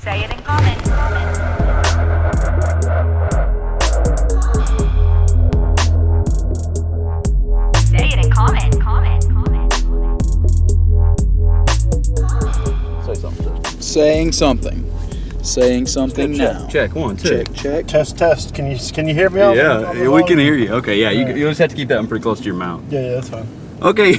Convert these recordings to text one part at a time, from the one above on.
Say it in common. Say it in common. Say something. Saying something now. Check. 1, 2. Check. Test. Can you hear me? Yeah, we can hear you. Okay, yeah, you just have to keep that one pretty close to your mouth. Yeah, that's fine. Okay.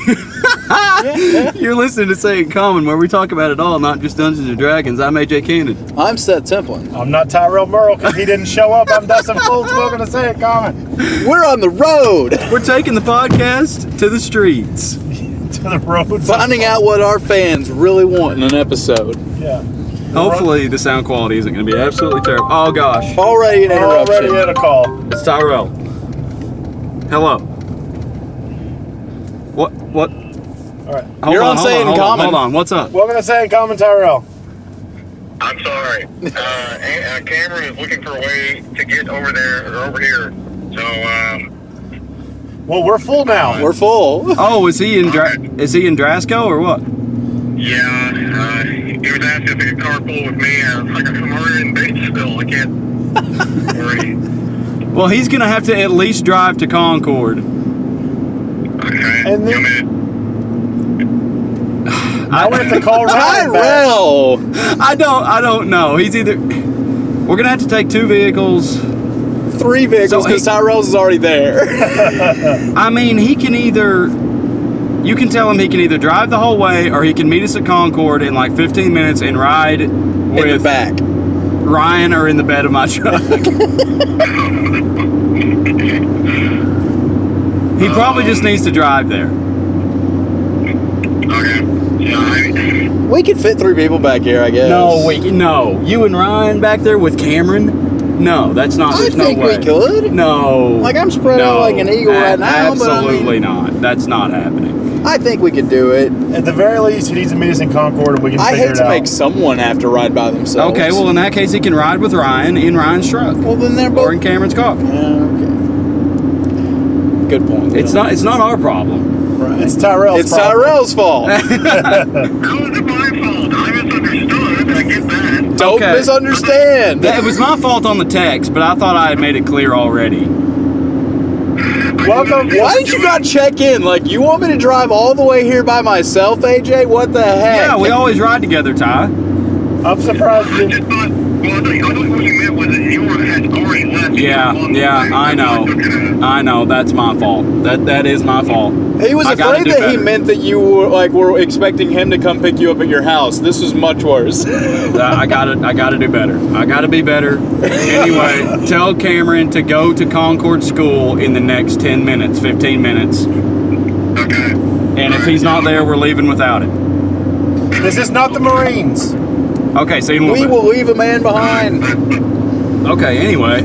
You're listening to Say It in Common, where we talk about it all, not just Dungeons and Dragons. I'm AJ Cannon. I'm Seth Templin. I'm not Tyrell Merle because he didn't show up. I'm Dustin Full. Welcome to Say It Common. We're on the road. We're taking the podcast to the streets. To the road. Finding out what our fans really want in an episode. Yeah. Hopefully the sound quality isn't going to be absolutely terrible. Oh, gosh. Already an interruption. Already had a call. It's Tyrell. Hello. What? All right. You're on Say It in Common. Hold on. What's up? Welcome to Say It in Common, Tyrell. I'm sorry. Cameron is looking for a way to get over there or over here. So, Well, we're full now. We're full. Oh, is he in Drasco or what? yeah, he was asking if he could carpool with me. I was like, I'm already in Batesville. I can't worry. Well, he's going to have to at least drive to Concord. Okay. And then- You I went to call Ryan back. Tyrell. I don't know. He's either... We're going to have to take 2 vehicles. 3 vehicles So because Tyrell's is already there. I mean, he can either... You can tell him he can either drive the whole way or he can meet us at Concord in like 15 minutes and ride In the with back. Ryan or in the bed of my truck. He probably just needs to drive there. Okay. Yeah, We could fit 3 people back here, I guess. No. You and Ryan back there with Cameron? No, that's not. I There's think no way. we could. No. Like, I'm spread out like an eagle right now, but I Absolutely mean- not. That's not happening. I think we could do it. At the very least, he needs to meet us in Concord and we can I figure hate it to out. make someone have to ride by themselves. Okay, well in that case he can ride with Ryan in Ryan's truck. Well, then they're both. Or in Cameron's car. Yeah, okay. Good point. It's not our problem. Right. It's Tyrell's It's problem. Tyrell's fault. How is it my fault? I misunderstood. I get that. Don't Okay. misunderstand. It was my fault on the text, but I thought I had made it clear already. Welcome. Why did you not check in? Like, you want me to drive all the way here by myself, AJ? What the heck? Yeah, we always ride together, Ty. I'm surprised I you just thought, well, I thought what you meant was that you had already left. Yeah, I know. That's my fault. That is my fault. He was I gotta afraid do that he better. meant that you were expecting him to come pick you up at your house. This was much worse. I gotta do better. I gotta be better. Anyway, tell Cameron to go to Concord School in the next 10 minutes, 15 minutes. Okay. And if he's not there, we're leaving without him. This is not the Marines. Okay, see you in a We little will leave a man behind. bit. Okay, anyway.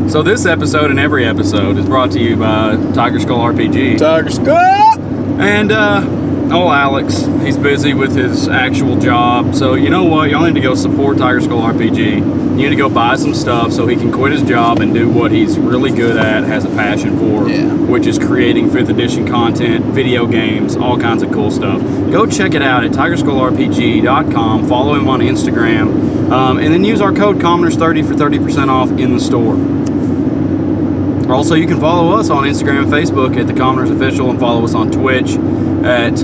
So this episode and every episode is brought to you by Tiger Skull RPG. Tiger Skull! And, Alex, he's busy with his actual job. So, you know what? Y'all need to go support Tiger Skull RPG. You need to go buy some stuff so he can quit his job and do what he's really good at, has a passion for, Yeah. which is creating 5th edition content, video games, all kinds of cool stuff. Go check it out at tigerskullrpg.com. Follow him on Instagram. And then use our code Commoners30 for 30% off in the store. Also, you can follow us on Instagram and Facebook at The Commoners Official and follow us on Twitch at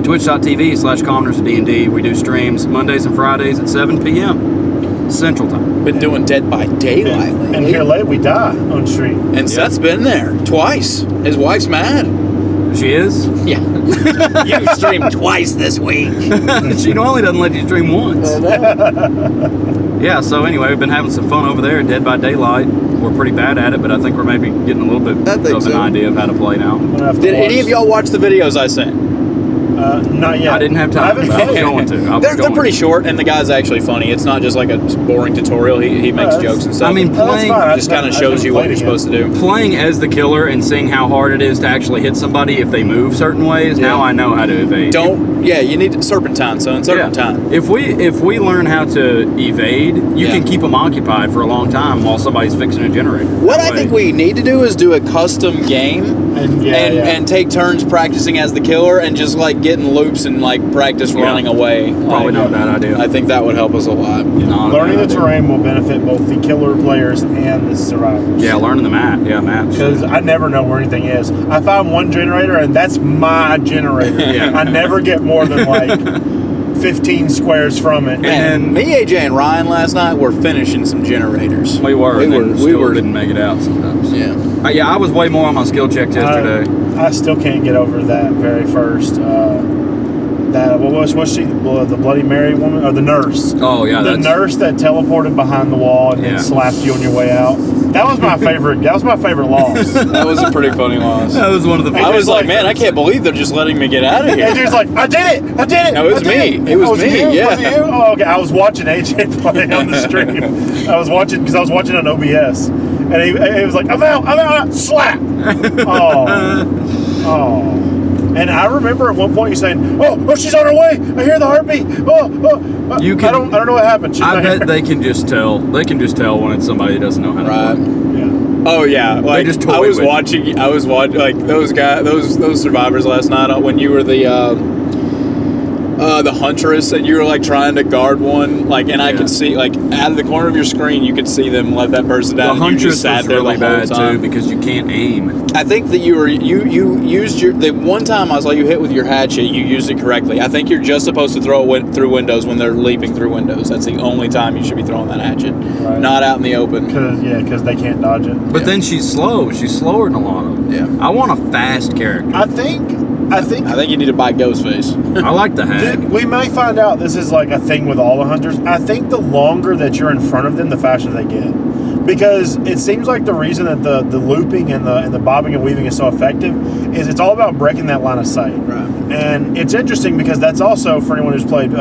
twitch.tv/CommonersDND. We do streams Mondays and Fridays at 7 p.m. Central Time. Been doing Dead by Daylight And lately. here late we die on the street. And Seth's been there twice. His wife's mad. She is? Yeah. You streamed twice this week. She normally doesn't let you stream once. Yeah, so anyway, we've been having some fun over there at Dead by Daylight. We're pretty bad at it, but I think we're maybe getting a little bit I think of so. an idea of how to play now. I'm gonna have to Did watch. any of y'all watch the videos I sent? Not yet. I didn't have time, haven't but I was played. going to. They're pretty short, and the guy's actually funny. It's not just like a boring tutorial. He makes that's- jokes and stuff. I mean, No, that's playing... fine. I just kind of I shows just you what played you're it supposed to do. Playing as the killer and seeing how hard it is to actually hit somebody if they move certain ways, now I know how to evade. You need serpentine, son. Serpentine. If we learn how to evade, you can keep them occupied for a long time while somebody's fixing a generator. What That I way- think we need to do is do a custom game and take turns practicing as the killer and just like get in loops and like practice running away. Probably not a bad idea. I think that would help us a lot. Learning the terrain will benefit both the killer players and the survivors. Yeah, learning the map. Yeah, maps. Because I never know where anything is. I find one generator, and that's my generator. Yeah. I never get more than like 15 squares from it. And me, AJ, and Ryan last night were finishing some generators. We were. We didn't make it out sometimes. Yeah. Yeah, I was way more on my skill checks yesterday. I still can't get over that very first. What's she? The Bloody Mary woman or the nurse? Oh yeah, the nurse that teleported behind the wall and then slapped you on your way out. That was my favorite. That was my favorite loss. That was a pretty funny loss. That was one of the. I was like, man, I can't believe they're just letting me get out of here. AJ's like, I did it. I did it. No, it was me. It was me. You? Yeah. Was it you? Oh, okay. I was watching AJ play on the stream. I was watching because I was watching on OBS, and he was like, I'm out. Slap. Oh. And I remember at one point you saying, "Oh, she's on her way. I hear the heartbeat." I don't know what happened. I bet they can just tell. They can just tell when it's somebody that doesn't know how to play. Yeah. Oh yeah, like I was watching like those guys, those survivors last night when you were the huntress and you were like trying to guard one, like, and I could see like out of the corner of your screen you could see them let that person down. The huntress sat was there really the whole bad time. too because you can't aim. I think that you used the one time I was like you hit with your hatchet, you used it correctly. I think you're just supposed to throw it through windows when they're leaping through windows. That's the only time you should be throwing that hatchet, not out in the open. Because they can't dodge it. But then she's slow. She's slower than a lot of them. Yeah. I want a fast character. I think you need to buy Ghostface. I like the hag. We may find out this is like a thing with all the hunters. I think the longer that you're in front of them, the faster they get. Because it seems like the reason that the looping and the bobbing and weaving is so effective is it's all about breaking that line of sight. Right. And it's interesting because that's also, for anyone who's played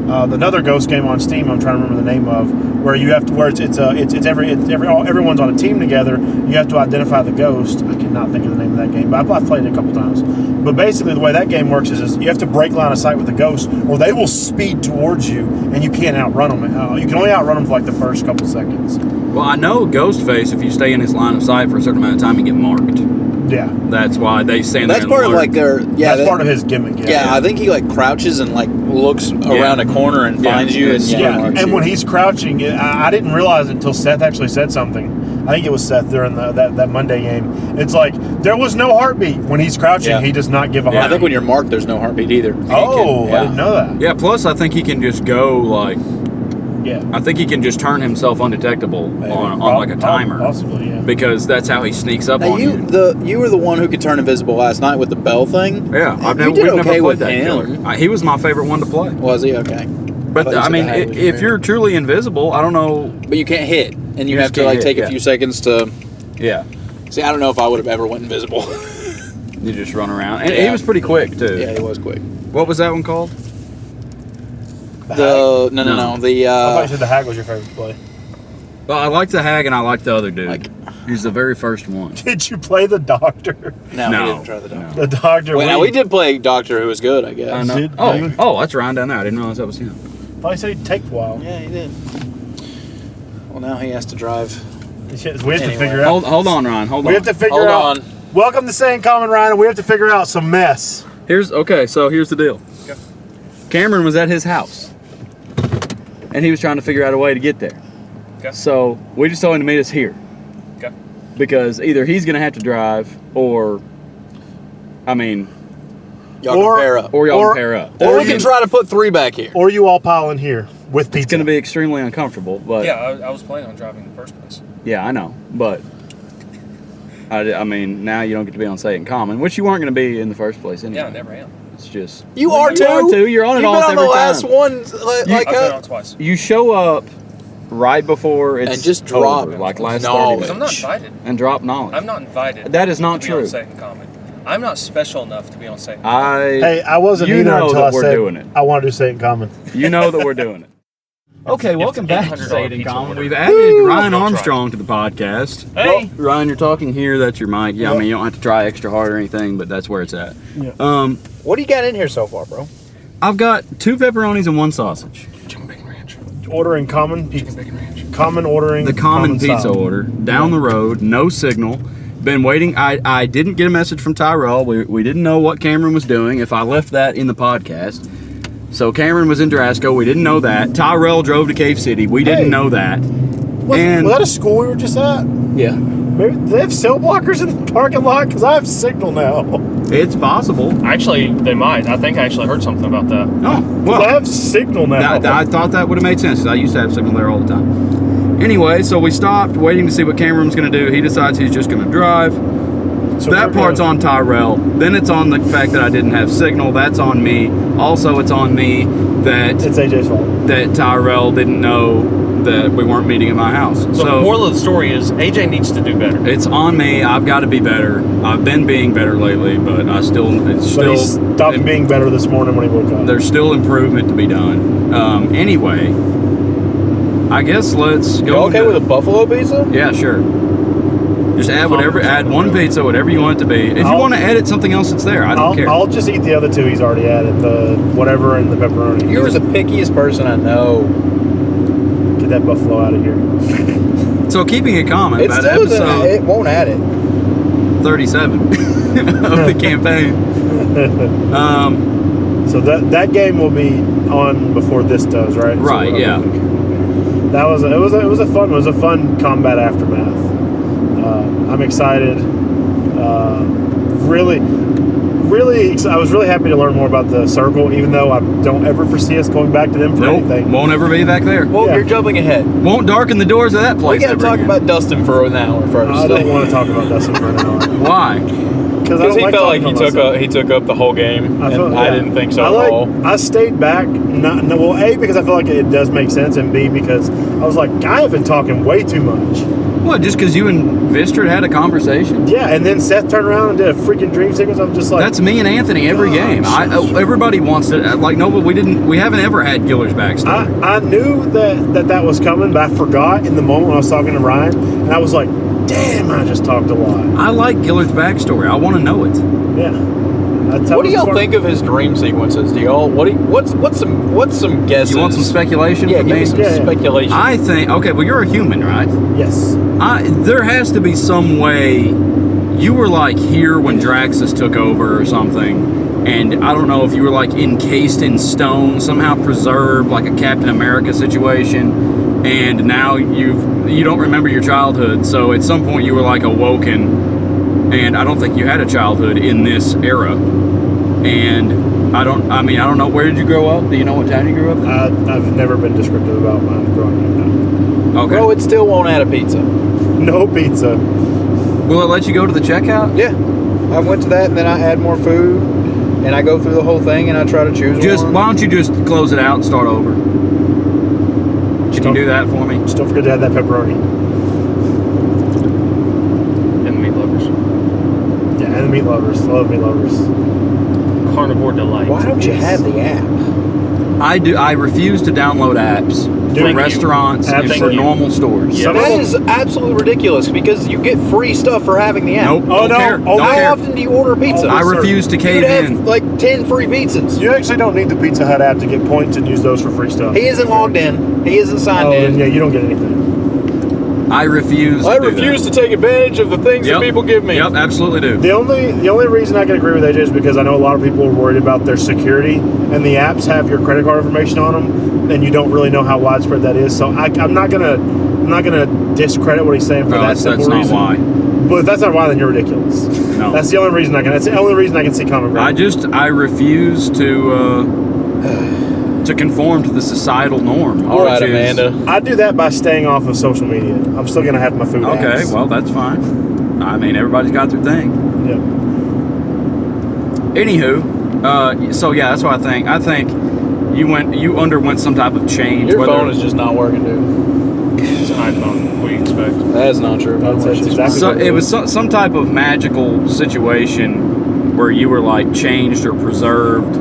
another Ghost game on Steam, I'm trying to remember the name of, where you have to everyone's on a team together. You have to identify the ghost. I cannot think of the name of that game, but I've played it a couple times. But basically, the way that game works is you have to break line of sight with the ghost, or they will speed towards you, and you can't outrun them. You can only outrun them for like the first couple seconds. Well, I know Ghostface. If you stay in his line of sight for a certain amount of time, you get marked. Yeah, that's why they stand there. That's part of like their that's part of his gimmick. Yeah, I think he like crouches and like looks around a corner and finds you. And when he's crouching, I didn't realize it until Seth actually said something. I think it was Seth during that Monday game. It's like there was no heartbeat when he's crouching. Yeah. He does not give a heartbeat. I think when you're marked, there's no heartbeat either. I didn't know that. Yeah. Plus, I think he can just go like. Yeah. I think he can just turn himself undetectable on like a timer. Possibly, yeah. Because that's how he sneaks up on you. You were the one who could turn invisible last night with the bell thing. Yeah, we've never played that killer. He was my favorite one to play. Was he? Okay. But I mean, if you're truly invisible, I don't know. But you can't hit, and you have to like take a few seconds to. Yeah. See, I don't know if I would have ever went invisible. You just run around, and he was pretty quick too. Yeah, he was quick. What was that one called? No. The I thought you said the hag was your favorite play. Well, I like the hag, and I like the other dude. He's the very first one. Did you play the doctor? No, we didn't try the doctor. The doctor. Well, now we did play doctor, who was good, I guess. Oh, that's Ryan down there. I didn't realize that was him. I thought he said he'd take a while. Yeah, he did. Well, now he has to drive. We have to figure out. Hold on, Ryan. Hold on. We have to figure out. Welcome to Saying Common, Ryan, and we have to figure out some mess. Here's the deal. Okay. Cameron was at his house, and he was trying to figure out a way to get there. Okay. So we just told him to meet us here. Okay. Because either he's going to have to drive, or, I mean, y'all can pair up. Or y'all can pair up. Or we can try to put 3 back here. Or you all pile in here with pizza. It's going to be extremely uncomfortable, but... Yeah, I was planning on driving in the first place. Yeah, I know, but... I mean, now you don't get to be on Say It in Common, which you weren't going to be in the first place anyway. Yeah, I never am. It's just... You are too. You're on it all every time. You've been on the last one. I've been on twice. You show up right before it's and just drop over, like last knowledge. 30 I'm not invited. And drop knowledge. I'm not invited. That is not to true. Be on Say It in Common. I'm not special enough to be on Say It in Common. I wasn't either until I said doing it. I want to do Say It in Common. You know that we're doing it. Okay, welcome back to Say It in Common. We've added Ryan Armstrong to the podcast. Hey! Well, Ryan, you're talking here. That's your mic. Yeah, I mean, you don't have to try extra hard or anything, but that's where it's at. Yeah. What do you got in here so far, bro? I've got 2 pepperonis and 1 sausage. Chicken bacon ranch. Ordering common pizza. Chicken bacon ranch. Common ordering. The common pizza style. order. Down the road, no signal. been waiting. I didn't get a message from Tyrell. We didn't know what Cameron was doing. If I left that in the podcast. So Cameron was in Drasco. We didn't know that. Tyrell drove to Cave City. We didn't know that. Was that a school we were just at? Yeah. Maybe do they have cell blockers in the parking lot? Because I have signal now. It's possible. Actually, they might. I think I actually heard something about that. Oh, well. I have signal now. I thought that would have made sense because I used to have signal there all the time. Anyway, so we stopped waiting to see what Cameron was going to do. He decides he's just going to drive. So that part's on Tyrell. Then it's on the fact that I didn't have signal. That's on me. Also, it's on me that it's AJ's fault. That Tyrell didn't know that we weren't meeting at my house. So the moral of the story is AJ needs to do better. It's on me. I've got to be better. I've been being better lately, but he stopped being better this morning when he woke up. There's still improvement to be done. Anyway, I guess let's go. You okay with a buffalo pizza? Yeah, sure. Just add one pizza, whatever you want it to be. If you want to edit something else, it's there. I don't care. I'll just eat the other two he's already added, the whatever and the pepperoni. You're the pickiest person I know. Get that buffalo out of here. So keeping it common, it still doesn't. It won't add it. 37 of the campaign. So that game will be on before this does, right? Right. Yeah. That was it was a fun combat aftermath. I'm excited. Really, I was really happy to learn more about the circle, even though I don't ever foresee us going back to them for anything. Won't ever be back there. Well, you're jumping ahead. Won't darken the doors of that place. We got to talk about Dustin for an hour first. I don't want to talk about Dustin for an hour. Why? Because he felt like he took up the whole game, I didn't think so at all. I stayed back. A, because I feel like it does make sense, and B, because I was like, I have been talking way too much. What, just because you and Vistrid had a conversation? Yeah, and then Seth turned around and did a freaking dream sequence. I'm just like, that's me and Anthony every game. Everybody wants it. Like, no, but we haven't ever had Giller's backstory. I knew that was coming, but I forgot in the moment when I was talking to Ryan, and I was like, damn, I just talked a lot. I like Giller's backstory. I want to know it. Yeah. What do y'all think of his dream sequences? Do y'all what's some guesses? You want some speculation? Yeah, give me some speculation. I think well, you're a human, right? Yes. There has to be some way you were like here when Draxus took over or something, and I don't know if you were like encased in stone, somehow preserved, like a Captain America situation, and now you don't remember your childhood, so at some point you were like awoken. And I don't think you had a childhood in this era. And I don't know, where did you grow up? Do you know what town you grew up in? I've never been descriptive about my growing up now. Okay. Well, it still won't add a pizza. No pizza. Will it let you go to the checkout? Yeah. I went to that, and then I add more food, and I go through the whole thing, and I try to choose one. Why don't you just close it out and start over? Can you do that for me? Just don't forget to add that pepperoni. And the meat lovers. Love meat lovers. Carnivore delight. Why don't you have the app? I refuse to download apps for restaurants and for normal stores. Yeah. That is absolutely ridiculous because you get free stuff for having the app. Nope. Don't care. How often do you order a pizza? I refuse to cave in. Have like 10 free pizzas. You actually don't need the Pizza Hut app to get points and use those for free stuff. He isn't logged in. He isn't signed in. Yeah, you don't get anything. I refuse to take advantage of the things that people give me. Yep, absolutely do. The only reason I can agree with AJ is because I know a lot of people are worried about their security, and the apps have your credit card information on them, and you don't really know how widespread that is. So I'm not gonna discredit what he's saying for that simple reason. That's not why. But if that's not why, then you're ridiculous. No. That's the only reason That's the only reason I can see common ground. I refuse to conform to the societal norm. All right, Amanda. I do that by staying off of social media. I'm still gonna have my food. Okay, apps. well that's fine. I mean, everybody's got their thing. Yep. Anywho, so yeah, that's what I think. I think you underwent some type of change. Your phone is just not working, dude. It's an iPhone. What do you expect? That's not true. It was some type of magical situation where you were like changed or preserved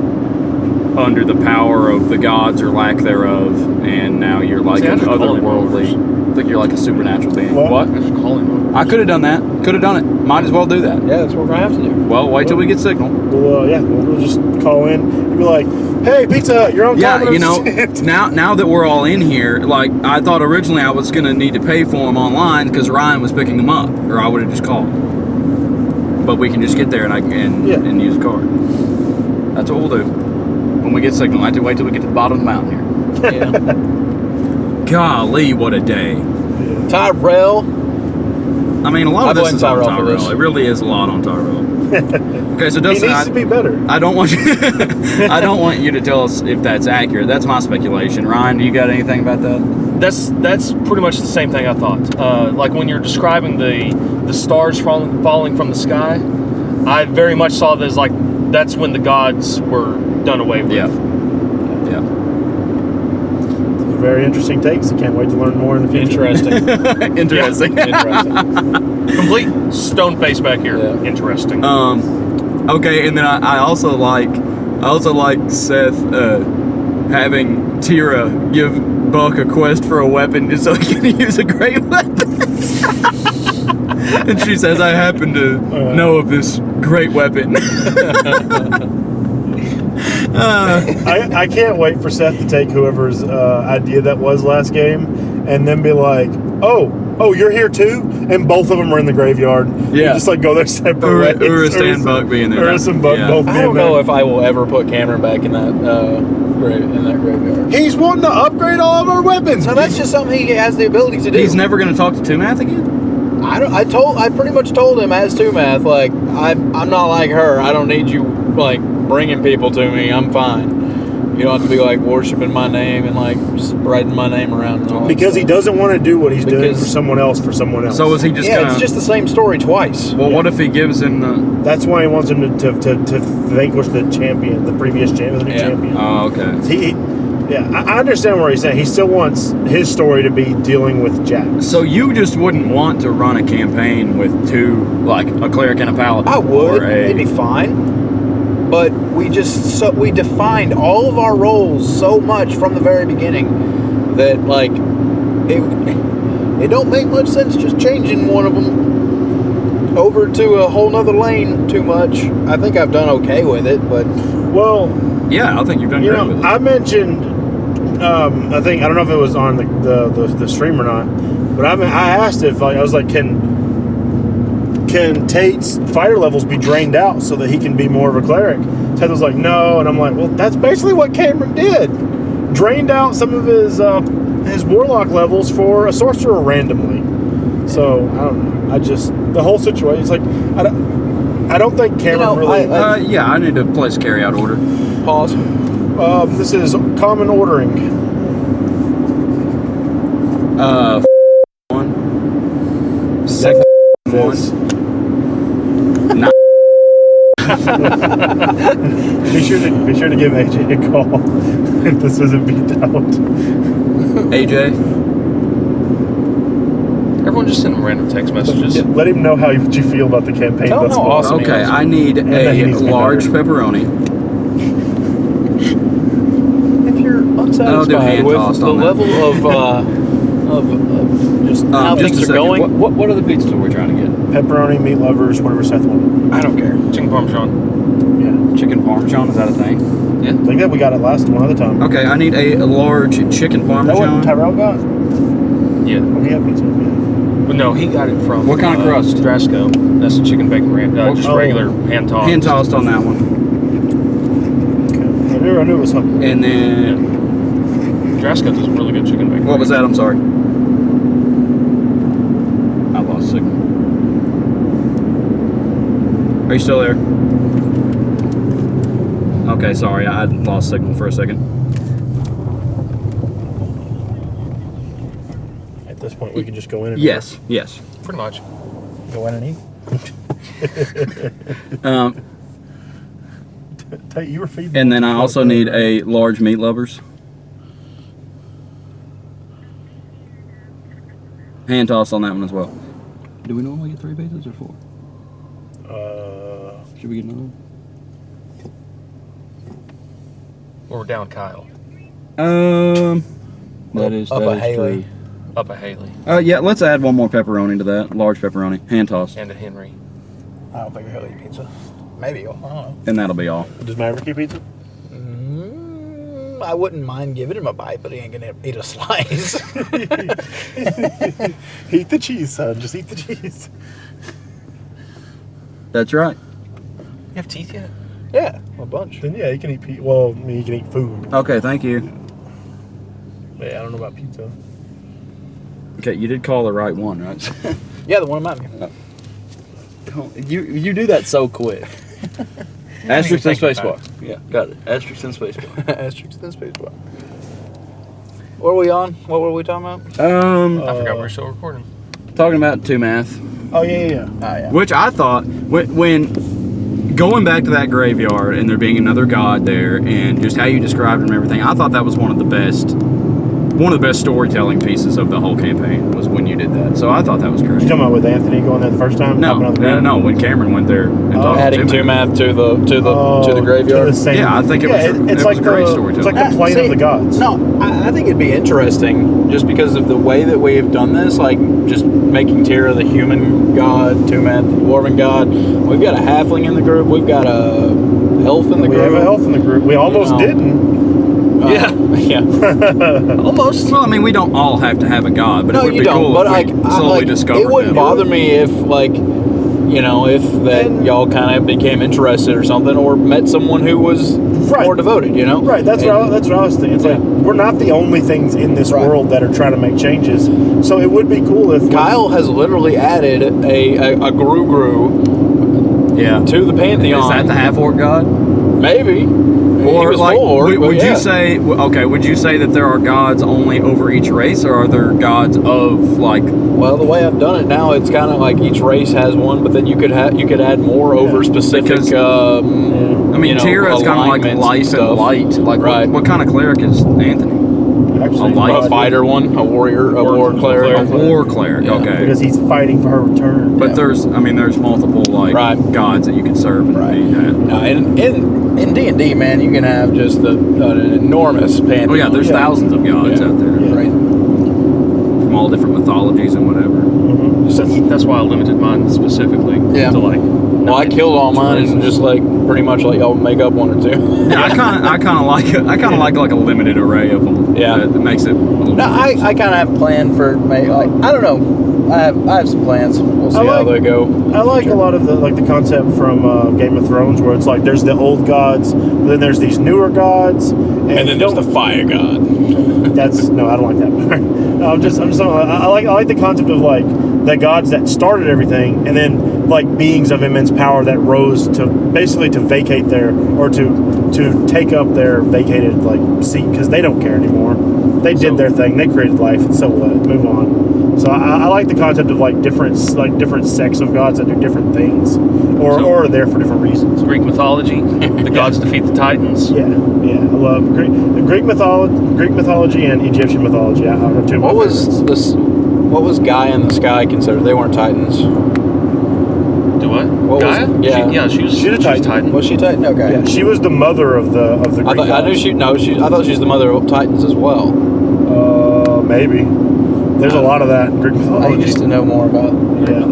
under the power of the gods or lack thereof, and now you're like an otherworldly. I think you're like a supernatural being. What? I just call him. I could have done that. Could have done it. Might as well do that. Yeah, that's what we're gonna have to do. Well, wait till we get signal. We'll just call in and be like, "Hey, Pizza Hut, you're on." Yeah, now that we're all in here, like I thought originally I was gonna need to pay for them online because Ryan was picking them up, or I would have just called. but we can just get there and use a car. That's what we'll do. When we get signal, I have to wait till we get to the bottom of the mountain here. Yeah. Golly, what a day. Tyrell. I mean, a lot of I this blame is on Tyrell for this. Tyrell. It really is a lot on Tyrell. Okay, so He Dustin, needs to be better. I don't want you. I don't want you to tell us if that's accurate. That's my speculation. Ryan, do you got anything about that? That's pretty much the same thing I thought. Like when you're describing the stars falling from the sky, I very much saw this like that's when the gods were done away with. Yeah. Very interesting takes. I can't wait to learn more in the future. Interesting. Interesting. Interesting. Complete stone face back here. Yeah. Interesting. Okay, and then I also like Seth having Tira give Buck a quest for a weapon just so he can use a great weapon. And she says, "I happen to know of this great weapon." I can't wait for Seth to take whoever's idea that was last game and then be like, oh, you're here too? And both of them are in the graveyard. Yeah. You just like go their separate ways. Urus and Buck being there. Urus and Buck Yeah. both being I don't there. know if I will ever put Cameron back in that graveyard. He's wanting to upgrade all of our weapons. So that's just something he has the ability to do. He's never going to talk to Tumath again? I pretty much told him as Tumath, like I'm not like her. I don't need you like bringing people to me. I'm fine. You don't have to be like worshiping my name and like spreading my name around. And all that because he stuff. doesn't want to do what he's doing for Because- someone else. So is he just Yeah, gonna... it's just the same story twice. Well, what if he gives him the... That's why he wants him to vanquish the champion, the previous champion, the new champion. Oh, okay. I understand what he's saying. He still wants his story to be dealing with Jack. So you just wouldn't want to run a campaign with two, like a cleric and a paladin? I would. Or a- It'd be fine. But we defined all of our roles so much from the very beginning that like it don't make much sense just changing one of them over to a whole nother lane too much. I think I've done okay with it, but Well, Yeah, I think you've done great with it. I mentioned. I don't know if it was on the stream or not, but I asked if I was like, can Tate's fire levels be drained out so that he can be more of a cleric? Ted was like, no, and I'm like, well, that's basically what Cameron did. Drained out some of his warlock levels for a sorcerer randomly. So I don't know. The whole situation. It's like I don't think Cameron really. Yeah, I need to place carry out order. pause. This is common ordering. One. Second This. one. Be sure to give AJ a call if this isn't beat out. AJ. Everyone just send him random text messages. Let him know how you feel about the campaign Tell him thus how far. awesome he Okay, is. I need that he a needs to be large better. pepperoni. If you're I'll do unsatisfied hand with tossed the on that. level of just how Just things a are second. going, What other pizzas are we trying to get? Pepperoni, meat lovers, whatever Seth wanted. I don't care. Chicken parmesan. Yeah. Chicken parmesan, is that a thing? Yeah. Like that, we got it last one other time. Okay, I need a large chicken That what parmesan. Tyrell got? Yeah. Oh, he had pizza. Yeah. But no, he got it from. What kind of crust? Drasco. That's the chicken bacon ranch. Just Oh. regular hand tossed. Hand tossed on that one. Okay. I knew it was something. And then, Drasco does really good chicken bacon. what was that? I'm sorry. I lost signal. Are you still there? Okay, sorry, I lost signal for a second. At this point, we can just go in and Yes. Pretty much. Go in and eat. Tate, you were feeding. And then I also need a large meat lovers. Hand toss on that one as well. Do we normally get 3 pizzas or 4? Should we get another one? Or we're down Kyle. That is Up a Haley. true. Up a Haley. Yeah, let's add one more pepperoni to that. Large pepperoni. Hand toss. And a Henry. I don't think he'll eat pizza. Maybe. I don't know. And that'll be all. Does Maverick eat pizza? I wouldn't mind giving him a bite, but he ain't gonna eat a slice. Eat the cheese, son. Just eat the cheese. That's right. You have teeth yet? Yeah, a bunch. Then yeah, you can eat pizza. Well, I mean, you can eat food. Okay, thank you. Yeah, I don't know about pizza. Okay, you did call the right one, right? Yeah, the one in Miami. You do that so quick. Asterisk and think spacebar. Yeah, got it. Asterisk and spacebar. Asterisk then space bar. What are we on? What were we talking about? I forgot we're still recording. Talking about 2 math, Oh yeah. Ah, yeah. which I thought when going back to that graveyard and there being another god there and just how you described it and everything, I thought that was one of the best storytelling pieces of the whole campaign was when you did that. So I thought that was great. You talking about with Anthony going there the first time? Popping on the ground? No. When Cameron went there and talked Adding to two math to the Oh, graveyard. to the same- Yeah, I think it was it's it like was great the, storytelling. It's like the plane See, of the gods. No, I think it'd be interesting just because of the way that we've done this, like just making Tira the human god, Tumath the dwarven god. We've got a halfling in the group. We've got a elf in the We group. have an elf in the group. We almost know. didn't. Yeah. Almost. Well, I mean, we don't all have to have a god, but No, it would you be don't. cool But if like, we slowly discovered it wouldn't them. bother me if if that And- y'all kind of became interested or something, or met someone who was Right. more devoted. Right, that's And- what I was thinking. It's like we're not the only things in this Right. world that are trying to make changes. So it would be cool if Kyle has literally added a Gru Yeah. to the pantheon. Is that the half orc god? Maybe. He Or was like, full orc, but would yeah. you say? Okay, would you say that there are gods only over each race, or are there gods of like? Well, the way I've done it now, it's kind of like each race has one, but then you could add more over specific. Because- I mean, Tira is kind of like alignments life stuff. and light. Like, Right. what kind of cleric is Anthony? actually, a light- A fighter one, a warrior, a war cleric. A war cleric. Yeah. Okay. because he's fighting for her return. But there's multiple like Right. gods that you could serve and Right. be that. Now, in D&D, man, you can have just an enormous pantheon. Oh yeah, there's thousands of gods Yeah. out there Yeah. Right. from all different mythologies and whatever. That's why I limited mine specifically Yeah. to like. Well, I killed all mine and just pretty much let y'all make up one or two. Yeah, I kind of like a limited array of them. Yeah. that makes it. A little No, I kind of have planned for I don't know. I have some plans. We'll see how they go. I like a lot of the concept from Game of Thrones, where it's like there's the old gods, but then there's these newer gods, And then there's the fire god. That's no, I don't like that part. No, I'm just I like the concept of like the gods that started everything, and then like beings of immense power that rose to basically to vacate their or to take up their vacated like seat because they don't care anymore. They did their thing. They created life, and so what? Move on. So I like the concept of like different sects of gods that do different things, or are there for different reasons. Greek mythology, the gods defeat the Titans. Yeah, I love Greek mythology and Egyptian mythology. I have two of my What was favorites. this? What was Gaia in the sky considered? They weren't Titans. Do what? What was- Gaia? yeah. She was She's a Titan. Was she Titan? Okay. Yeah, she was the mother of the Greek I knew gods. she. No, she. I thought she was the mother of Titans as well. Maybe. There's a lot of that in Greek I mythology. used to know more about. Yeah.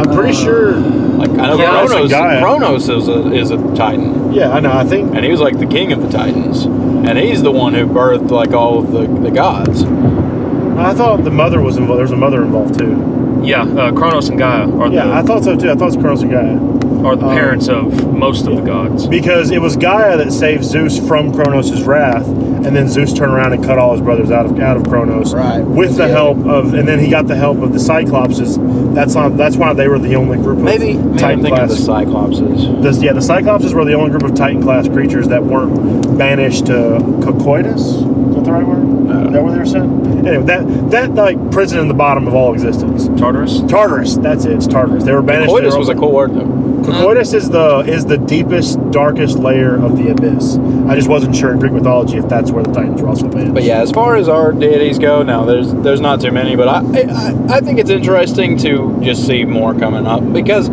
I'm pretty sure. Like I know Yeah, Kronos. Gaia. Kronos is a Titan, Yeah, I know. I think. and he was like the king of the Titans, and he's the one who birthed like all of the gods. I thought the mother was involved. There's a mother involved too. Yeah, Kronos and Gaia are Yeah, I thought so too. I thought it was Kronos and Gaia. are the parents of most of the gods. Because it was Gaia that saved Zeus from Kronos' wrath, and then Zeus turned around and cut all his brothers out of Kronos. Right. With the help of, and then he got the help of the Cyclopses. That's why they were the only group of Maybe I'm Titan thinking of class. the Cyclopses. The Cyclopses were the only group of Titan class creatures that weren't banished to Cocytus. Is that the right word? Is that what they were saying? Anyway, that like prison in the bottom of all existence. Tartarus? Tartarus. That's it. It's Tartarus. They were banished. Coitus there was a over- cool word though. Cocytus is the deepest, darkest layer of the abyss. I just wasn't sure in Greek mythology if that's where the Titans were also banished. But yeah, as far as our deities go, no, there's not too many. But I think it's interesting to just see more coming up because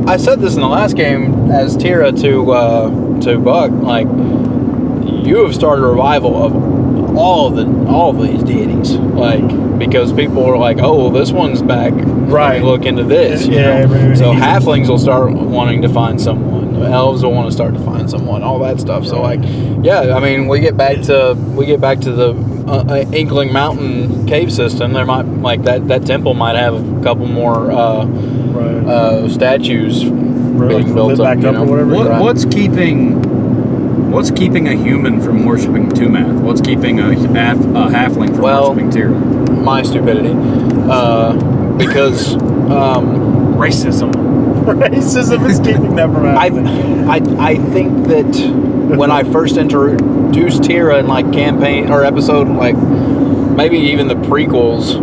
I said this in the last game as Tira to Buck, like you have started a revival of all of these deities, like because people are like, oh, well, this one's back. Right. Let me look into this. you Yeah, know? everybody So needs it. halflings will start wanting to find someone. Elves will want to start to find someone. All that stuff. So like, yeah, I mean, we get back to the Inkling Mountain cave system. There might that temple might have a couple more statues Really? being built Lit up. back up or whatever? Right. What's keeping a human from worshiping Tumath? What's keeping a halfling from worshiping Tira? My stupidity. Because Racism. Racism is keeping them from happening. I think that when I first introduced Tira in like campaign or episode, like maybe even the prequel,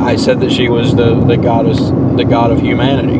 I said that she was the god of humanity.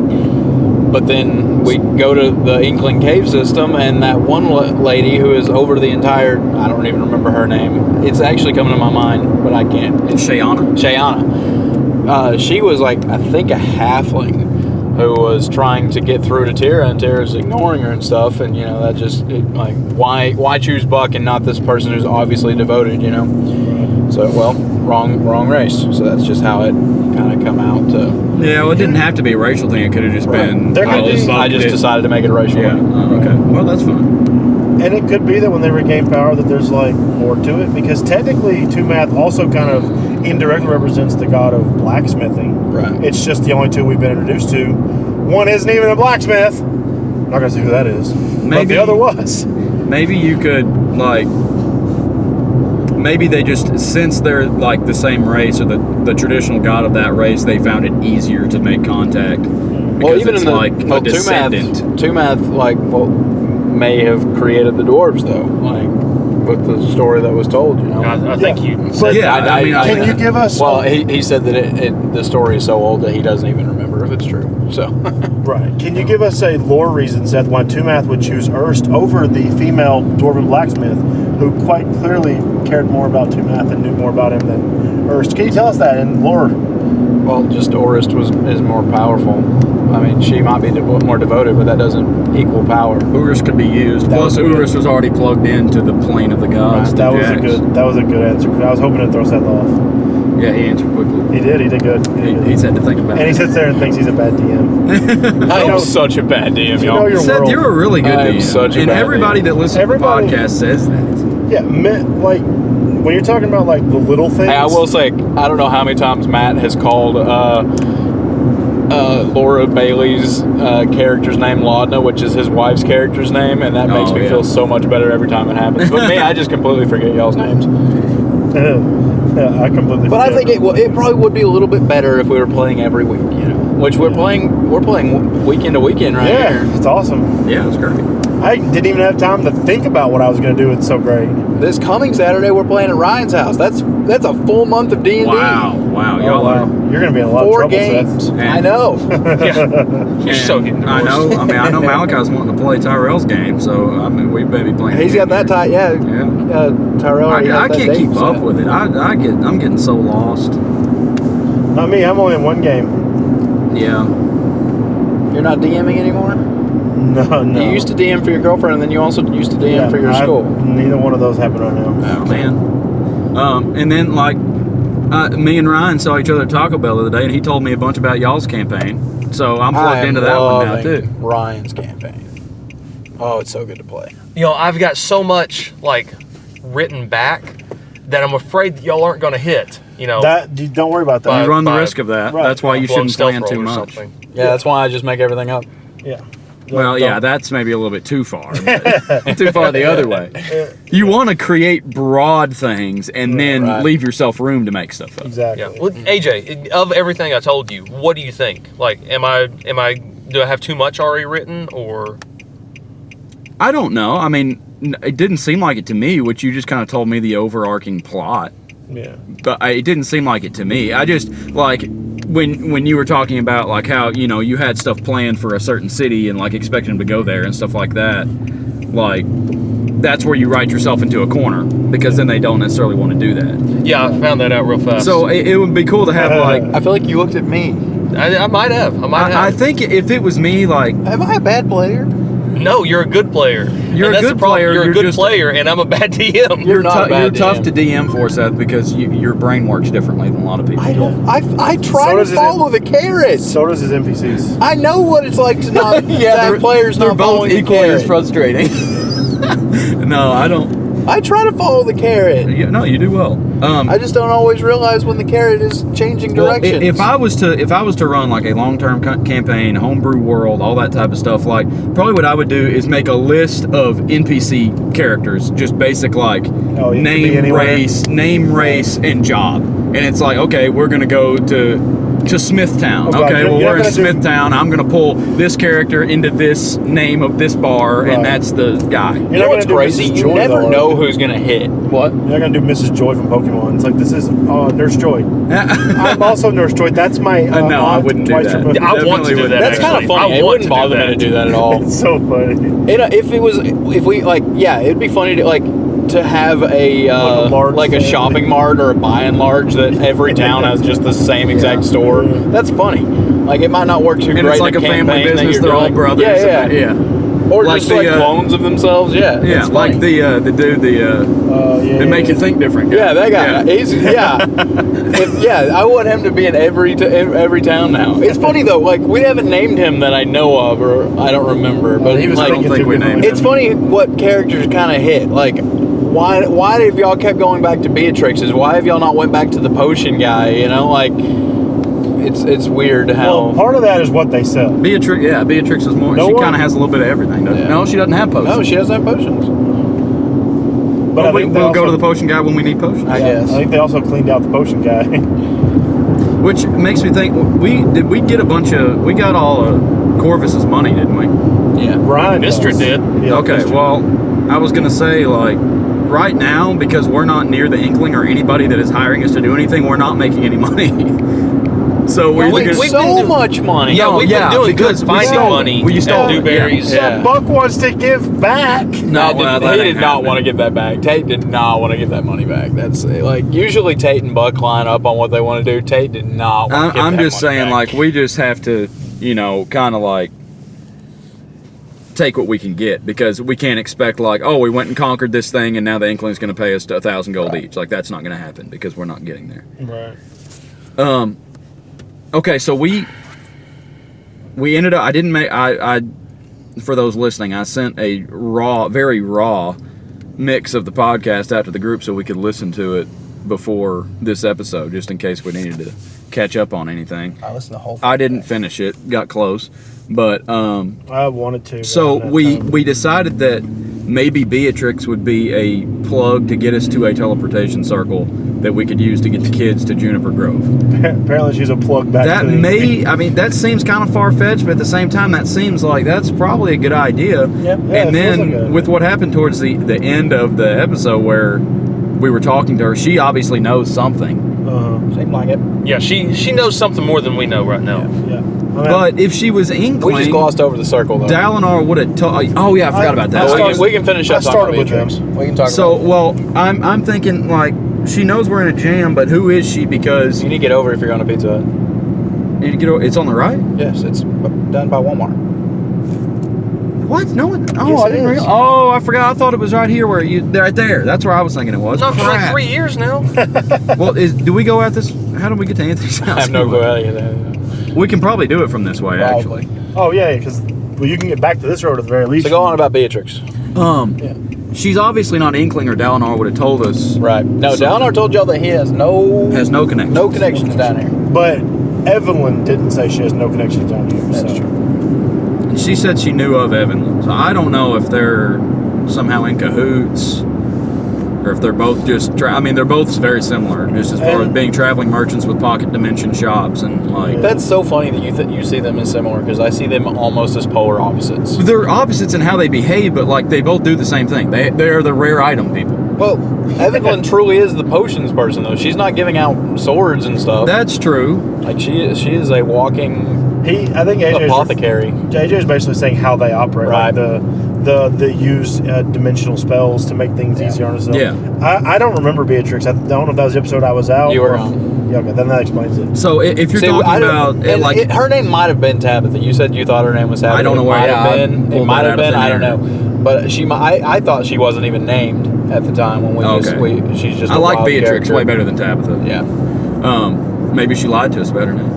But then we go to the Inkling Cave system, and that one lady who is over the entire, I don't even remember her name. It's actually coming to my mind, but I can't. It's Shayana? Shayana. She was like, I think, a halfling who was trying to get through to Tira, and Tira's ignoring her and stuff, and, you know, that just, why choose Buck and not this person who's obviously devoted, you know? So, well, wrong race. So that's just how it kind of come out to... Yeah, well, it didn't have to be a racial thing. It could have just been... There could be- I just decided to make it a racial Yeah, one. oh, okay. Well, that's fine. And it could be that when they regain power that there's like more to it, because technically Tumath also kind of indirectly represents the god of blacksmithing. Right. It's just the only two we've been introduced to. One isn't even a blacksmith. I'm not gonna say who that is. But Maybe- the other was. Maybe you could, like... Maybe they just, since they're like the same race or the traditional god of that race, they found it easier to make contact. Because Well, even it's in the like a descendant. Tumath, like, may have created the dwarves, though, like, with the story that was told, you know. I think you But said Yeah, that. I mean, I can think- you give us? Well, he said that the story is so old that he doesn't even remember if it's true. So, Right. Can you give us a lore reason, Seth, why Tumath would choose Erst over the female dwarven blacksmith, who quite clearly cared more about Tumath and knew more about him than Erst? Can you tell us that in lore? well, just Orist is more powerful. I mean, she might be more devoted, but that doesn't equal power. Urus could be used. That Plus, was good. Urus was already plugged into the plane of the gods. That to was Jax. that was a good answer. 'Cause I was hoping to throw Seth off. Yeah, he answered quickly. He did good. He's had to think about And he it. sits there and thinks he's a bad DM. I know- am such a bad DM, you know y'all. your Seth, world. you're a really good I am DM. such a and bad everybody DM. that listens Everybody- to the podcast says that. Yeah, like when you're talking about like the little things. Hey, I will say, I don't know how many times Matt has called Laura Bailey's character's name Laudna, which is his wife's character's name, and that makes Oh, me yeah. feel so much better every time it happens. But me, I just completely forget y'all's names. Yeah, I completely. But I forget. think it probably would be a little bit better if we were playing every week, you know. Which we're playing weekend to weekend right Yeah, here. it's awesome. Yeah, it's great. I didn't even have time to think about what I was going to do. It's so great. This coming Saturday, we're playing at Ryan's house. That's a full month of D&D. Wow, y'all are. You're going to be in a lot of 4 trouble, games. Seth. I know. You're so getting I divorced. know. I know Malachi's wanting to play Tyrell's game, so I mean we may be playing. He's got that tight. Yeah. Yeah. Tyrell. already has I that can't date keep up set. with it. I'm getting so lost. Not me. I'm only in one game. Yeah. You're not DMing anymore? No. You used to DM for your girlfriend, and then you also used to DM for your school. Neither one of those happen right now. Oh man. And then like me and Ryan saw each other at Taco Bell the other day, and he told me a bunch about y'all's campaign. So I'm plugged into that one now too. Ryan's campaign. Oh, it's so good to play. You know, I've got so much like written back that I'm afraid that y'all aren't going to hit. You know, Don't worry about that. You run the by- risk of that. right. That's why you blown shouldn't stealth plan roll too or much. something. Yeah, that's why I just make everything up. Yeah. Well, yeah, that's maybe a little bit too far. Too far the other way. You want to create broad things and then Right. leave yourself room to make stuff up. Exactly. Yeah. Well, AJ, of everything I told you, what do you think? Like, do I have too much already written, or? I don't know. I mean, it didn't seem like it to me, which you just kind of told me the overarching plot. Yeah. But it didn't seem like it to me. I just, like, when you were talking about, like, how, you know, you had stuff planned for a certain city and, like, expecting them to go there and stuff like that, like, that's where you write yourself into a corner, because then they don't necessarily want to do that. Yeah, I found that out real fast. So it would be cool to have, like, I feel like you looked at me. I might have. I think if it was me, like, Am I a bad player? No, you're a good player. You're And a that's good the problem. player, You're a you're good just- player, and I'm a bad DM. You're not a you're bad tough DM. to DM for, Seth, because your brain works differently than a lot of people. I don't. I try So to does it- follow the carrots. So does his NPCs. I know what it's like to not to have players they're not both following the equally as carrot. frustrating. No, I don't. I try to follow the carrot. Yeah, no, you do well. I just don't always realize when the carrot is changing directions. If I was to run like a long-term campaign, homebrew world, all that type of stuff, like probably what I would do is make a list of NPC characters, just basic like name, race, and job. And it's like, okay, we're gonna go to Smithtown. Okay, well, we're in Smithtown. I'm gonna pull this character into this name of this bar, and that's the guy. You know what's crazy? You never know who's gonna hit. What? You're not gonna do Mrs. Joy from Pokemon. It's like, this is Nurse Joy. I'm also Nurse Joy. That's my no, I wouldn't do that. I want to do that. That's kind of funny. It wouldn't bother me to do that at all. It's so funny. If we like, yeah, it'd be funny to like to have a shopping mart or a buy and large that every town has just the same exact store. That's funny. Like, it might not work too great. It's like a family business. They're all brothers. Yeah. Or like just like clones of themselves. Yeah. Yeah, like the dude, they make you think different guy. Yeah, that guy. I want him to be in every town now. It's funny though, like we haven't named him that I know of, or I don't remember. But he was like, I don't think we named him. It's funny what characters kind of hit. Like, why have y'all kept going back to Beatrix's? Why have y'all not went back to the potion guy? You know, like. It's weird how. Well, part of that is what they sell. Beatrix is more. She kind of has a little bit of everything. No, she doesn't have potions. No, she doesn't have potions. But we'll go to the potion guy when we need potions. I guess. I think they also cleaned out the potion guy. Which makes me think, we got all of Corvus's money, didn't we? Yeah. Ryan Mistra did. Yeah, Okay, Mistra. well, I was going to say, like, right now, because we're not near the Inkling or anybody that is hiring us to do anything, we're not making any money. So we're We've so much money. Yeah, we've been doing good because finding money. You stole it. Dewberries. Yeah. Buck wants to give back. No, he did not want to give that back. Tate did not want to give that money back. That's like usually Tate and Buck line up on what they want to do. Tate did not want to give that I'm just money saying, back. like, we just have to, kind of like take what we can get, because we can't expect like, oh, we went and conquered this thing and now the Inkling's going to pay us 1,000 gold each. Like, that's not going to happen because we're not getting there. Right. Okay, so we ended up. I didn't make. I for those listening, I sent a very raw mix of the podcast out to the group so we could listen to it before this episode, just in case we needed to catch up on anything. I listened to the whole thing. I didn't finish it. Got close, but I wanted to. So we decided that maybe Beatrix would be a plug to get us to a teleportation circle that we could use to get the kids to Juniper Grove. Apparently she's a plug back That to that seems kind of far-fetched, but at the same time, that seems like that's probably a good idea. Yeah, and it feels then like a- with what happened towards the end of the episode where we were talking to her, she obviously knows something. Seemed like it. Yeah, she knows something more than we know right now. Yeah. But if she was Inkling, We just glossed over the circle though. Dalinar would have told. Oh yeah, I forgot about that. we can finish up. I started with them. We can talk. So, about well, I'm thinking like she knows we're in a jam, but who is she? Because you need to get over if you're going to Pizza Hut. you need to get over, it's on the right. Yes, it's done by Walmart. What? No one. Oh, Yes, I it didn't is. realize. Oh, I forgot. I thought it was right here where you. Right there. That's where I was thinking it was. Not for like Crap. 3 years now. Well, do we go out this? How do we get to Anthony's house? I have no clue. We can probably do it from this way, Probably. Oh yeah, because you can get back to this road at the very least. So go on about Beatrix. actually. She's obviously not Inkling, or Dalinar would have told us. Right. No, Dalinar told y'all that he has no connection. no connections down here. But Evelyn didn't say she has no connections down here. That's so. true. And she said she knew of Evan. So I don't know if they're somehow in cahoots, or if they're both just. They're both very similar, just as far as being traveling merchants with pocket dimension shops and like. That's so funny that you see them as similar, because I see them almost as polar opposites. They're opposites in how they behave, but like they both do the same thing. They are the rare item people. Well, Evelyn truly is the potions person, though. She's not giving out swords and stuff. That's true. Like she is a walking I think apothecary. JJ is basically saying how they operate. Right. Like the use dimensional spells to make things easier on herself. Yeah. I don't remember Beatrix. I don't know if that was the episode I was out. You were or- on. Yeah, okay, then that explains it. So if you're See, talking I don't- about and like her name might have been Tabitha. You said you thought her name was Tabitha. I don't know It where- might yeah, have I been. pulled It might that have out of been. thin I don't air. know. But I thought she wasn't even named at the time when she's just. I a like wild Beatrix character. way better than Tabitha. Yeah. Maybe she lied to us better now.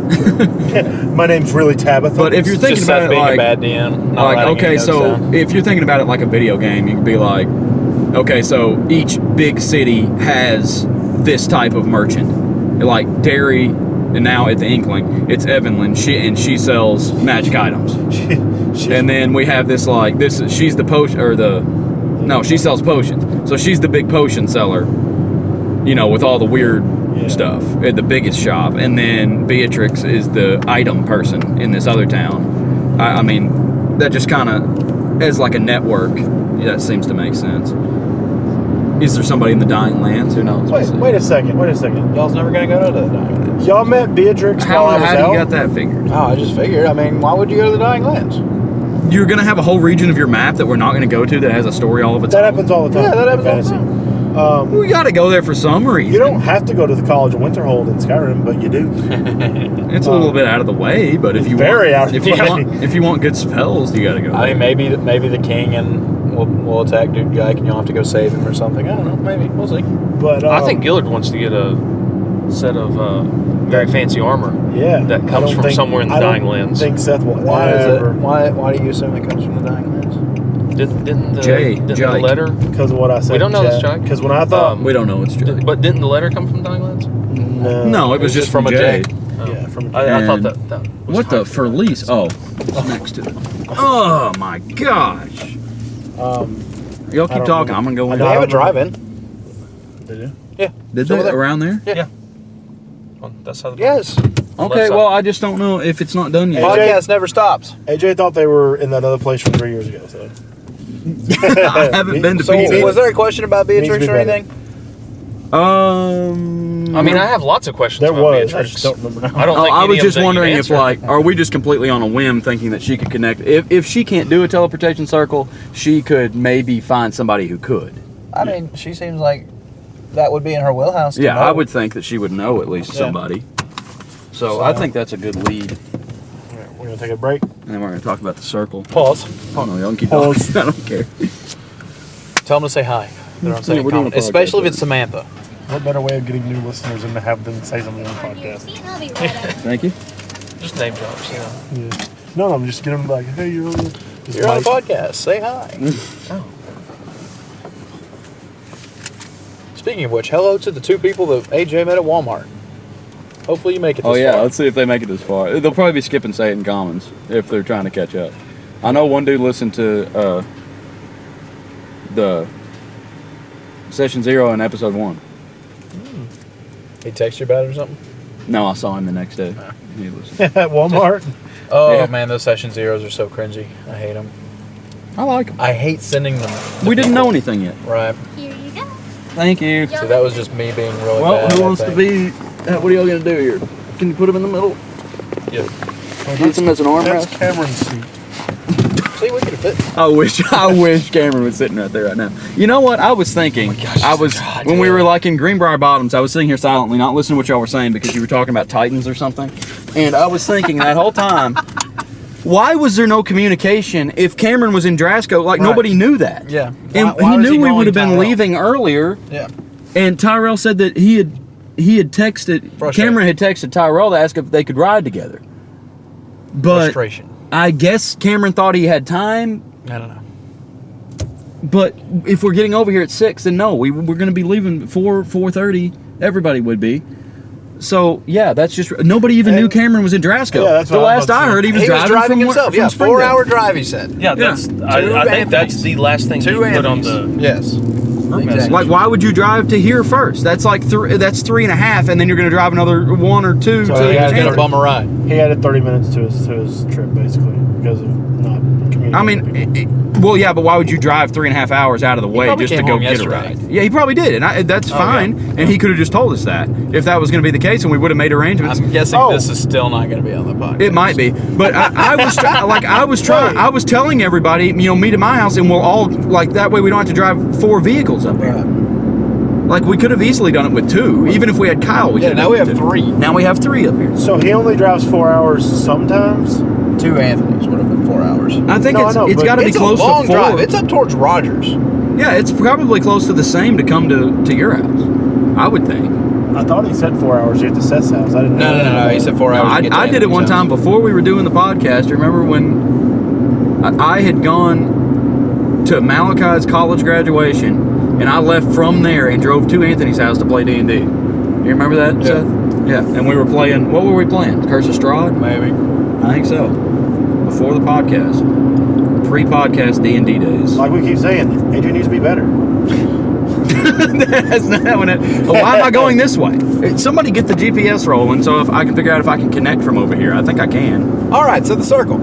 My name's really Tabitha. But if you're thinking Just about Seth it being like, a bad DM. not like writing okay, any notes so down. if you're thinking about it like a video game, you could be like, Okay, so each big city has this type of merchant. Like Derry, and now at the Inkling, it's Evelyn. She sells magic items. And then we have this she's the potion she sells potions. So she's the big potion seller, with all the weird stuff at the biggest shop. And then Beatrix is the item person in this other town. I mean, that just kind of, as like a network, that seems to make sense. Is there somebody in the Dying Lands? Who knows? Wait a second. Y'all's never gonna go to the Dying Lands. Y'all met Beatrix while I was How do out? you got that figured? Oh, I just figured. I mean, why would you go to the Dying Lands? You're going to have a whole region of your map that we're not going to go to that has a story all of its That own? happens all the time. Yeah, that happens all the Fantasy. We got to go there for some reason. You don't have to go to the College of Winterhold in Skyrim, but you do. It's a little bit out of the way, but if you very want, out of the way. If you want good spells, you got to go. I mean, maybe the king and we'll attack Dude Gyke and you'll have to go save him or something. I don't know. Maybe we'll see. But I think Gillard wants to get a set of very fancy armor. yeah, that I comes don't from think- somewhere in the I don't Dying Lands. think Seth will Why is it? ever, Why do you assume it comes from the Dying Lands? Didn't the Jake. letter? because of what I said. We don't know this, Chad. Jake. Because when I thought, We don't know it's true. But didn't the letter come from Dying Lands? No, it was just from a J. yeah, from I thought And that was What the hyped. Furlease? Oh, it's next to it. Oh my gosh! Y'all I keep don't talking. know. I'm gonna go I in. They don't have a know. drive-in. Did you? Yeah. Did It's over they there. around there? Yeah. On that side of the Yes. Okay, well I just don't know if it's not done yet. AJ? Podcast never stops. AJ thought they were in that other place from 3 years ago. So I haven't been to So, Pizza. was there a question about Needs to Beatrix be or better. anything? I mean, I have lots of questions there about was. I Beatrix. just don't remember now. I don't Oh, think I any was of just them that wondering you'd if, answer. are we just completely on a whim thinking that she could connect? If she can't do a teleportation circle, she could maybe find somebody who could. I mean, she seems like that would be in her wheelhouse. Yeah, I would think that she would know at least Yeah. somebody. So I think that's a good lead. All right, we're gonna take a break. And then we're going to talk about the circle. Pause. Oh, no, y'all can keep Pause. talking. I don't care. Tell them to say hi. They're on Yeah, second we're doing comment, a podcast, especially if it's right? Samantha. What better way of getting new listeners than to have them say something on the podcast? Thank you. Just name drops, you know. Yeah. No, I'm just getting them like, hey, you're on the. just You're on a like- podcast. Say hi. Oh. Speaking of which, hello to the two people that AJ met at Walmart. Hopefully you make it this Oh, yeah, far. let's see if they make it this far. They'll probably be skipping Say It in Commons if they're trying to catch up. I know one dude listened to the Session 0 in Episode 1. He texted you about it or something? No, I saw him the next day. He listened. At Walmart. Oh, Yeah. man, those Session Zeros are so cringy. I hate them. I like him. I hate sending them. to We didn't people. know anything yet. Right. Here you go. Thank you. So that was just me being really Well, bad. who I wants to think. be? What are y'all gonna do here? Can you put him in the middle? Yeah. Use him as an That's armrest. Cameron's seat. See, we could have fit. I wish Cameron was sitting right there right now. You know what? I was thinking. When we were like in Greenbrier Bottoms, I was sitting here silently, not listening to what y'all were saying because you were talking about Titans or something. And I was thinking that whole time, why was there no communication if Cameron was in Drasco? Like Right. nobody knew that. Yeah. And Why he was knew we calling would have been Tyrell? leaving earlier. Yeah. And Tyrell said that he had texted Frustration. Cameron had texted Tyrell to ask if they could ride together. But Frustration. I guess Cameron thought he had time. I don't know. But if we're getting over here at 6, then no, we're going to be leaving at 4:30. Everybody would be. So yeah, that's just nobody even knew Cameron was in Drasco. Yeah, that's the what I last was about I to say. heard, he was He was driving driving from himself. from Yeah, Springdale. 4-hour drive, he said. Yeah, that's. I think that's the last thing you put on the. Yes. Exactly. Like, why would you drive to here first? That's like that's 3.5, and then you're going to drive another 1 or 2 So to he had Get a Chandler. bum a ride. He added 30 minutes to his trip, basically, because of not communicating. I mean, well, yeah, but why would you drive 3.5 hours out of the way probably just to came go home get a yesterday. ride? Yeah, he probably did, and that's fine. yeah. And he could have just told us that if that was going to be the case, and we would have made arrangements. I'm guessing Oh. this is still not going to be on the podcast. It might be, but I was telling everybody, meet at my house, and we'll all like that way we don't have to drive 4 vehicles up here. Right. Like we could have easily done it with 2, even if we had Kyle. Yeah, now we have 3. Now we have 3 up here. So he only drives 4 hours sometimes. 2 Anthony's would have been 4 hours. I think No, I know, it's but got to be It's close a long to 4. drive. It's up towards Rogers. Yeah, it's probably close to the same to come to your house. I would think. I thought he said 4 hours to get to Seth's house. I didn't know. No. He said 4 hours. to get to I did it one Anthony's time house. before we were doing the podcast. Remember when I had gone to Malachi's college graduation, and I left from there and drove to Anthony's house to play D&D. You remember that, Yeah. Seth? Yeah, and we were playing, what were we playing? Curse of Strahd? Maybe. I think so. Before the podcast. Pre-podcast D&D days. Like we keep saying, AJ needs to be better. That's not one. Why am I going this way? Somebody get the GPS rolling so if I can figure out if I can connect from over here. I think I can. All right, so the circle.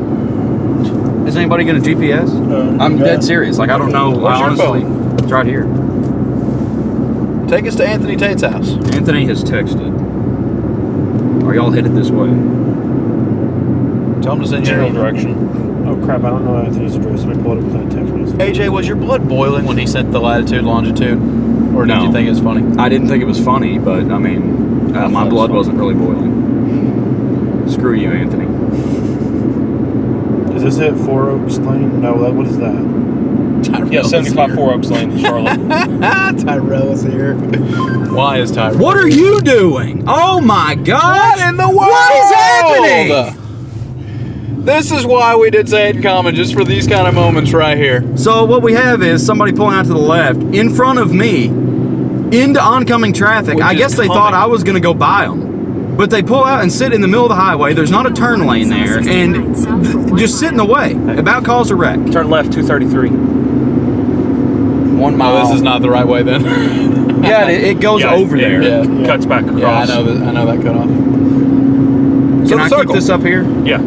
Is anybody going to GPS? I'm yeah. dead serious. Like, I don't know. What's your Honestly, it's right here. Take us to Anthony Tate's house. Anthony has texted. Are y'all headed this way? Tell him to send you General an direction. Oh crap! I don't know Anthony's address. Let me pull it up with that text message. AJ, was your blood boiling when he sent the latitude, longitude? Or did No. you think it was funny? I didn't think it was funny, but I mean, my thought it blood was wasn't really boiling. Screw you, Anthony. Is this it? 4 Oaks Lane? No, what is that? Yeah, 75 Four Oaks Lane, Charlotte. Tyrell is here. Why is Tyrell? What are you doing? Oh my God! What in the world? What is happening? This is why we did say it in common, just for these kind of moments right here. So what we have is somebody pulling out to the left in front of me into oncoming traffic. Which I is guess they thought I was going to go by them. But they pull out and sit in the middle of the highway. There's not a turn lane there. And just sit in the way. About cause a wreck. Turn left, 233. 1 mile. Oh, this is not the right way then. Yeah, it goes over there. Yeah. Cuts back across. Yeah, I know that cut off. Can I keep this up here? Yeah.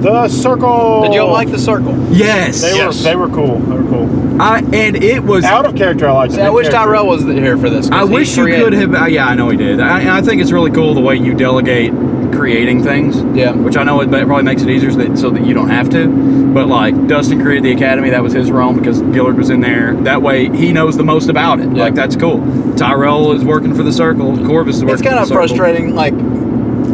The circle. Did y'all like the circle? Yes. They were cool. They were cool. And it was... Out of character, I liked it. See, I In wish character. Tyrell was here for this. 'cause I he wish you created- could have... yeah, I know he did. I think it's really cool the way you delegate creating things. Yeah. Which I know it probably makes it easier so that you don't have to. But like Dustin created the academy, that was his realm because Gillard was in there. That way he knows the most about it. Yeah. Like that's cool. Tyrell is working for the circle. Corvus is working It's kind for of the circle. frustrating. Like,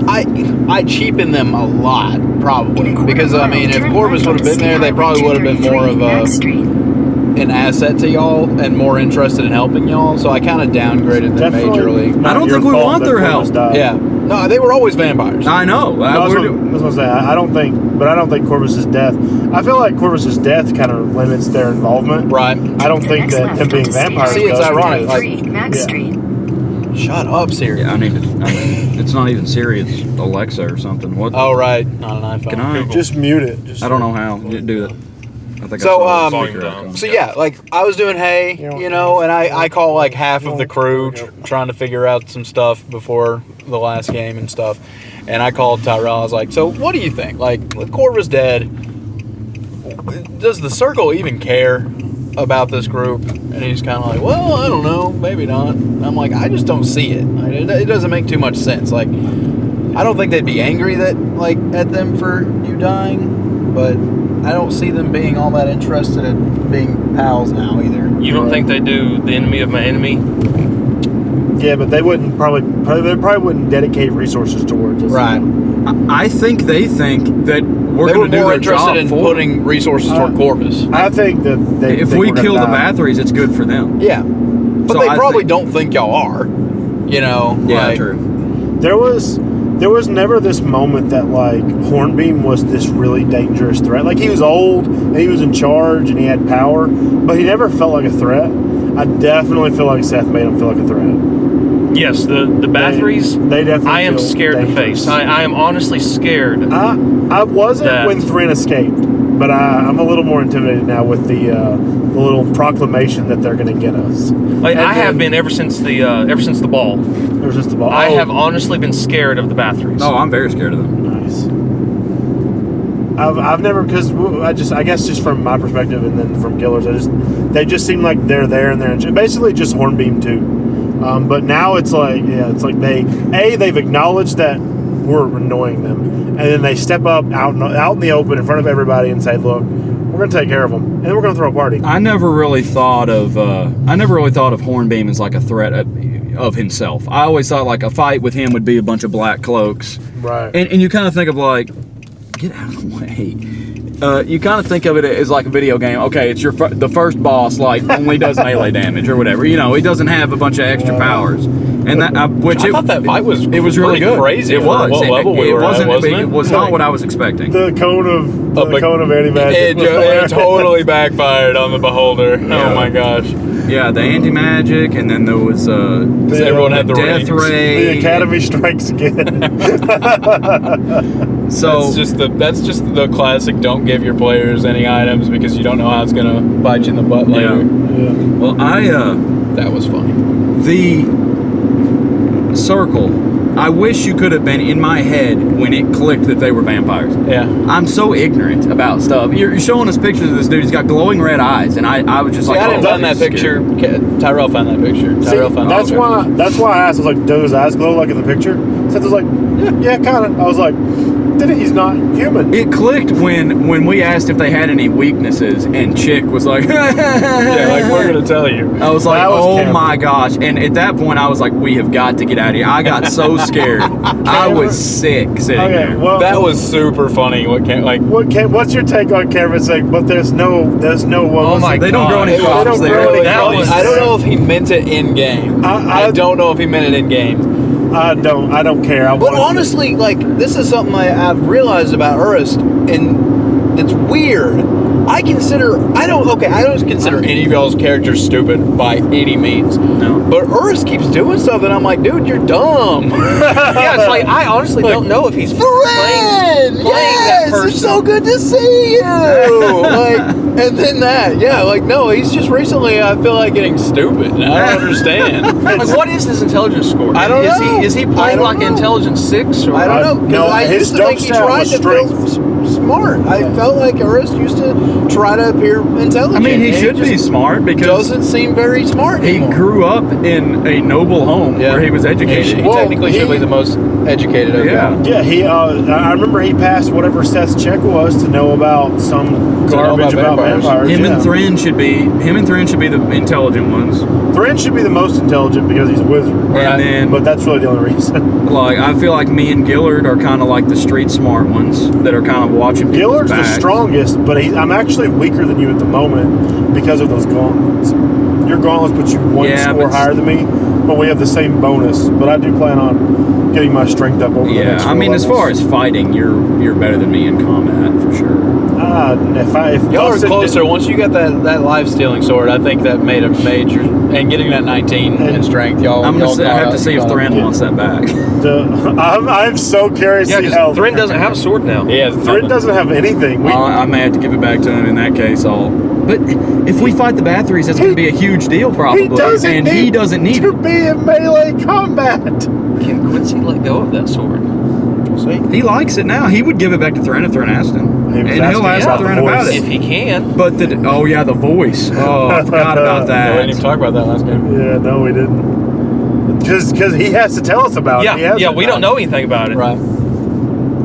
I cheapen them a lot, probably, because I mean, if Corvus would have been there, they probably would have been more of an asset to y'all and more interested in helping y'all. So I kind of downgraded them Definitely majorly. not I don't your think we fault want that their Corvus help. died. Yeah, no, they were always vampires. I know. No, I was gonna say, I don't think Corvus's death. I feel like Corvus's death kind of limits their involvement. Right. I don't think that them being vampires. See, it's does, ironic, because- like- Max yeah. Street. Shut up, Siri. Yeah, I need to. It's not even Siri. It's Alexa or something. What? Oh, right, not an iPhone. Can I? Just mute it. Just I don't know how. Do that. I think So, I saw the um, speaker icon. So yeah, like I was doing hay, you know, and I call like half of the crew trying to figure out some stuff before the last game and stuff. And I called Tyrell. I was like, "So what do you think? Like, with Corvus dead, does the circle even care about this group?" And he's kind of like, "Well, I don't know, maybe not." And I'm like, "I just don't see it. Like, it doesn't make too much sense. Like, I don't think they'd be angry at them for you dying, but I don't see them being all that interested in being pals now either." You don't think they do the enemy of my enemy? Yeah, but they wouldn't they probably wouldn't dedicate resources towards it. Right. I think they think that we're They were going to do more their job interested in for putting resources toward Corvus. I think that they. If think we we're gonna kill the die. Bathories, it's good for them. Yeah. But So they I probably think- don't think y'all are. You know? Yeah, like, true. There was never this moment that like Hornbeam was this really dangerous threat. Like he was old and he was in charge and he had power, but he never felt like a threat. I definitely feel like Seth made him feel like a threat. Yes, the Bathories. They definitely. I am feel scared to dangerous. face. I am honestly scared. I wasn't That- when Thrin escaped, but I'm a little more intimidated now with the little proclamation that they're going to get us. Like, And I have then- been ever since the ball. There was just the ball. I Oh, have honestly been scared of the Bathories. Oh, I'm very scared of them. Nice. I've never, because I guess just from my perspective and then from Gillard's, they just seem like they're there and they're basically just Hornbeam too. But now it's like they've acknowledged that we're annoying them, and then they step up out in the open in front of everybody and say, "Look, we're going to take care of them, and then we're going to throw a party." I never really thought of Hornbeam as like a threat of himself. I always thought like a fight with him would be a bunch of black cloaks, Right. and you kind of think of like, get out of the way. you kind of think of it as like a video game. Okay, it's the first boss, like only does melee damage or whatever. You know, he doesn't have a bunch of extra powers, and that I thought that fight was really good. Crazy. It was. What level we were at, wasn't it? It was not what I was expecting. The cone of anti-magic. It totally backfired on the beholder. Yeah. Oh my gosh. Yeah, the anti-magic, and then there was everyone had the death rings. ray. The Academy strikes again. So that's just the classic. Don't give your players any items because you don't know how it's gonna bite you in the butt later. Yeah. Well, That was funny. the circle. I wish you could have been in my head when it clicked that they were vampires. Yeah. I'm so ignorant about stuff. You're showing us pictures of this dude. He's got glowing red eyes, and I was just like, I didn't oh, find that he's picture. scared. Tyrell found that picture. Tyrell found that's that picture. That's why I asked. I was like, "Do his eyes glow like in the picture?" Seth was like, "Yeah, kind of." I was like, "Did it? He's not human." It clicked when we asked if they had any weaknesses, and Chick was like, Yeah, like we're gonna tell you. I was like, That was oh Cameron. my gosh. And at that point, I was like, we have got to get out of here. I got so scared. I was sick sitting Okay, there. well, That was super funny. what's your take on Cameron saying? But there's no. Oh my They don't grow any They don't crops grow there. any That crops. was- I don't know if he meant it in game. I don't know if he meant it in game. I don't care. But honestly, like, this is something I've realized about Urist, and it's weird. I don't consider any of y'all's characters stupid by any means. No. But Urist keeps doing stuff, and I'm like, dude, you're dumb. Yeah, it's like I honestly don't know if he's playing that person. It's so good to see you. And then that, no, he's just recently, I feel like, getting stupid. And I don't understand. Like, what is his intelligence score? I don't know. Is he I playing don't like know. intelligence 6? Or I don't know. 'Cause No, I his used to think he dope stat tried was to feel smart. I felt like Urist used to try to appear intelligent. I mean, he and should be just smart because doesn't seem very smart he anymore. grew up in a noble home where he was educated. He Well, technically should he- be the most educated of Yeah. them. Yeah, he. I remember he passed whatever Seth's check was to know about some garbage about vampires. Him yeah. and Thren should be the intelligent ones. Thren should be the most intelligent because he's a wizard. And then, But that's really the only reason. like, I feel like me and Gillard are kind of like the street smart ones that are kind of watching people's Gillard's the backs. strongest, but I'm actually weaker than you at the moment because of those gauntlets. Your gauntlets put you one Yeah, score but- higher than me, but we have the same bonus. But I do plan on getting my strength up over the Yeah, next I 4 mean, as levels. far as fighting, you're better than me in combat for sure. If Y'all are Dustin closer. did- Once you got that life stealing sword, I think that made a major. And getting that 19 in strength, y'all. I have to see if Thren. Thren wants that back. I'm so curious Yeah, to see because how Thren doesn't have a sword now. Yeah, Thren doesn't have anything. I may have to give it back to him in that case. But if we fight the Bathories, that's going to be a huge deal probably. he doesn't need to it. be in melee combat. Can Quincy let go of that sword? See? He likes it now. He would give it back to Thren if Thren asked him. He was And he'll asking ask about the Thren about voice. it. If he can. But the voice. Oh, I forgot about I didn't even that. talk about that last game. Yeah, no, we didn't. Because he has to tell us about it. He Yeah, hasn't. we don't know anything about it. Right.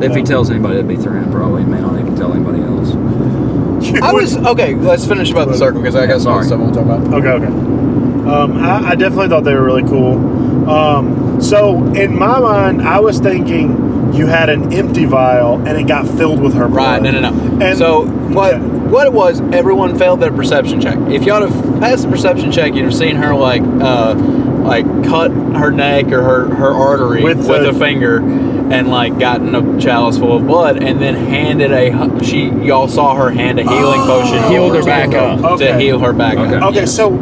If he tells anybody, it'd be Thren probably. He may not even tell anybody else. Okay. Let's finish about the circle because I got some other stuff I want to talk about. Okay. I definitely thought they were really cool. So in my mind, I was thinking you had an empty vial and it got filled with her Right. blood. No. And So what it was? Everyone failed their perception check. If y'all have passed the perception check, you'd have seen her like cut her neck or her artery With with the- a finger. And like gotten a chalice full of blood, and then handed y'all saw her hand a healing potion, Healed over her to back up. Okay. to heal her back Okay. up. Okay, Yes. so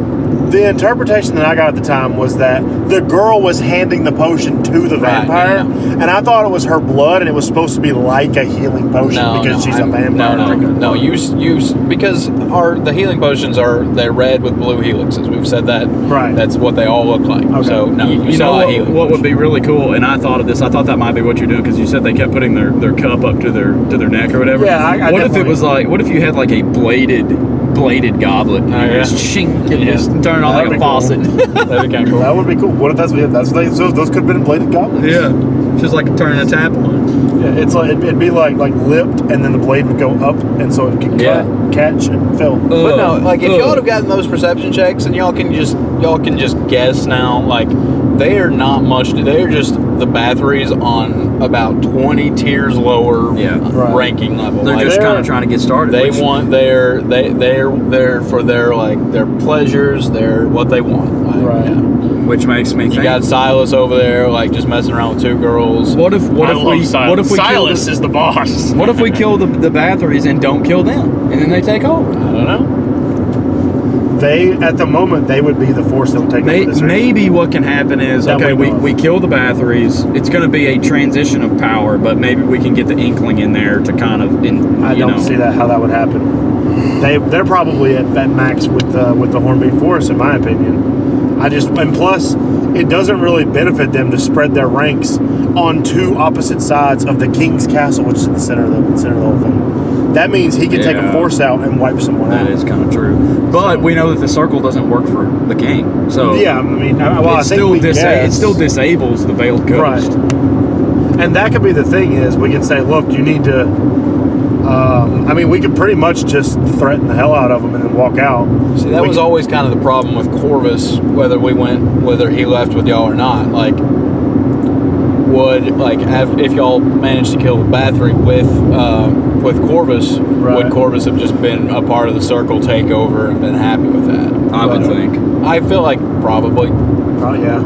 the interpretation that I got at the time was that the girl was handing the potion to the Right, vampire, no. and I thought it was her blood, and it was supposed to be like a healing potion because she's a vampire. No. Use because the healing potions they're red with blue helixes. We've said that. Right. That's what they all look like. Okay. So no, you You know saw a what, healing. what would be really cool, and I thought of this. I thought that might be what you're doing because you said they kept putting their cup up to their neck or whatever. Yeah, I what if it definitely- was like? What if you had like a bladed goblet? And you yeah. just shink and Yeah. just turn it on That'd like a be cool. faucet. That'd be kind of cool. That would be cool. What if that's so those could have been bladed goblins? Yeah, just like turning a tap on. Yeah, it's like it'd be like lipped, and then the blade would go up, and so it could Yeah. catch and fill. But no, like if y'all would have gotten those perception checks, and y'all can just guess now, like they are not much. They're just the batteries on about 20 tiers lower ranking level. They're just kind of trying to get started. They're for their pleasures, they're what they want. Like, Right. yeah. Which makes me think. You got Silas over there, like just messing around with 2 girls. What if we Silas is the boss. What if we kill the batteries and don't kill them, and then they take over? I don't know. They, at the moment, they would be the force that would take over this area. Maybe what can happen is, That okay, way we kill the batteries. It's going to be a transition of power, but maybe we can get the Inkling in there to kind of, I don't see how that would happen. They're probably at max with the Hornbeam Force, in my opinion. And plus, it doesn't really benefit them to spread their ranks on 2 opposite sides of the King's Castle, which is in the center of the whole thing. That means he can take a force out and wipe someone out. That is kind of true. But we know that the circle doesn't work for the king. So yeah, I mean, it still disables the Veiled Ghost. Right. And that could be the thing is we can say, look, you need to. We could pretty much just threaten the hell out of him and then walk out. See, that was always kind of the problem with Corvus, whether he left with y'all or not. Like, if y'all managed to kill the battery with Corvus, would Corvus have just been a part of the circle takeover and been happy with that? I would think. I feel like probably. Yeah.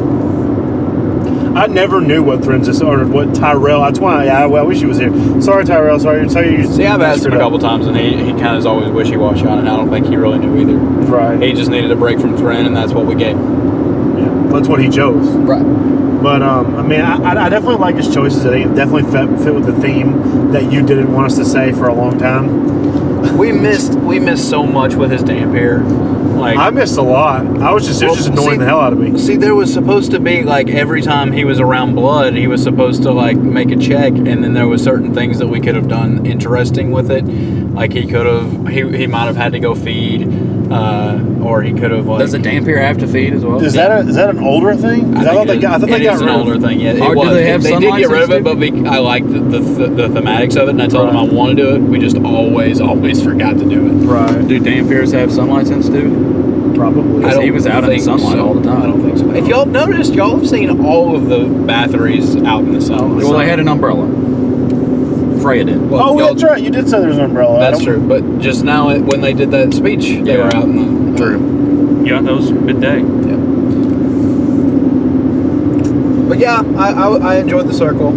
I never knew what what Tyrell. That's why I wish he was here. Sorry, Tyrell. Sorry. See, I've asked him a couple times, and he kind of is always wishy-washy on it. And I don't think he really knew either. Right. He just needed a break from Thren, and that's what we gave him. Yeah. That's what he chose. Right. But I definitely like his choices. I think it definitely fit with the theme that you didn't want us to say for a long time. We missed so much with his Dampier. Like, I missed a lot. It was just annoying the hell out of me. See, there was supposed to be, like, every time he was around blood, he was supposed to, like, make a check, and then there was certain things that we could have done interesting with it. Like, he might have had to go feed, or he could have, like... Does the Dampier have to feed as well? Is that an older thing? I thought they got rid of it. Older thing, yeah. Or do they have They did get rid of it, but I liked the thematics of it, and I told them I want to do it. We just always forgot to do it. Right. Do Dampiers have sunlight sensitivity? Probably. He was out in the sunlight all the time. I don't think so. If y'all have noticed, y'all have seen all of the batteries out in the sun. Well, they had an umbrella. Freya did. Well, that's right. You did say there was an umbrella. That's true. But just now, when they did that speech, they were out in the... True. Yeah, that was midday. Yeah. But yeah, I enjoyed the circle.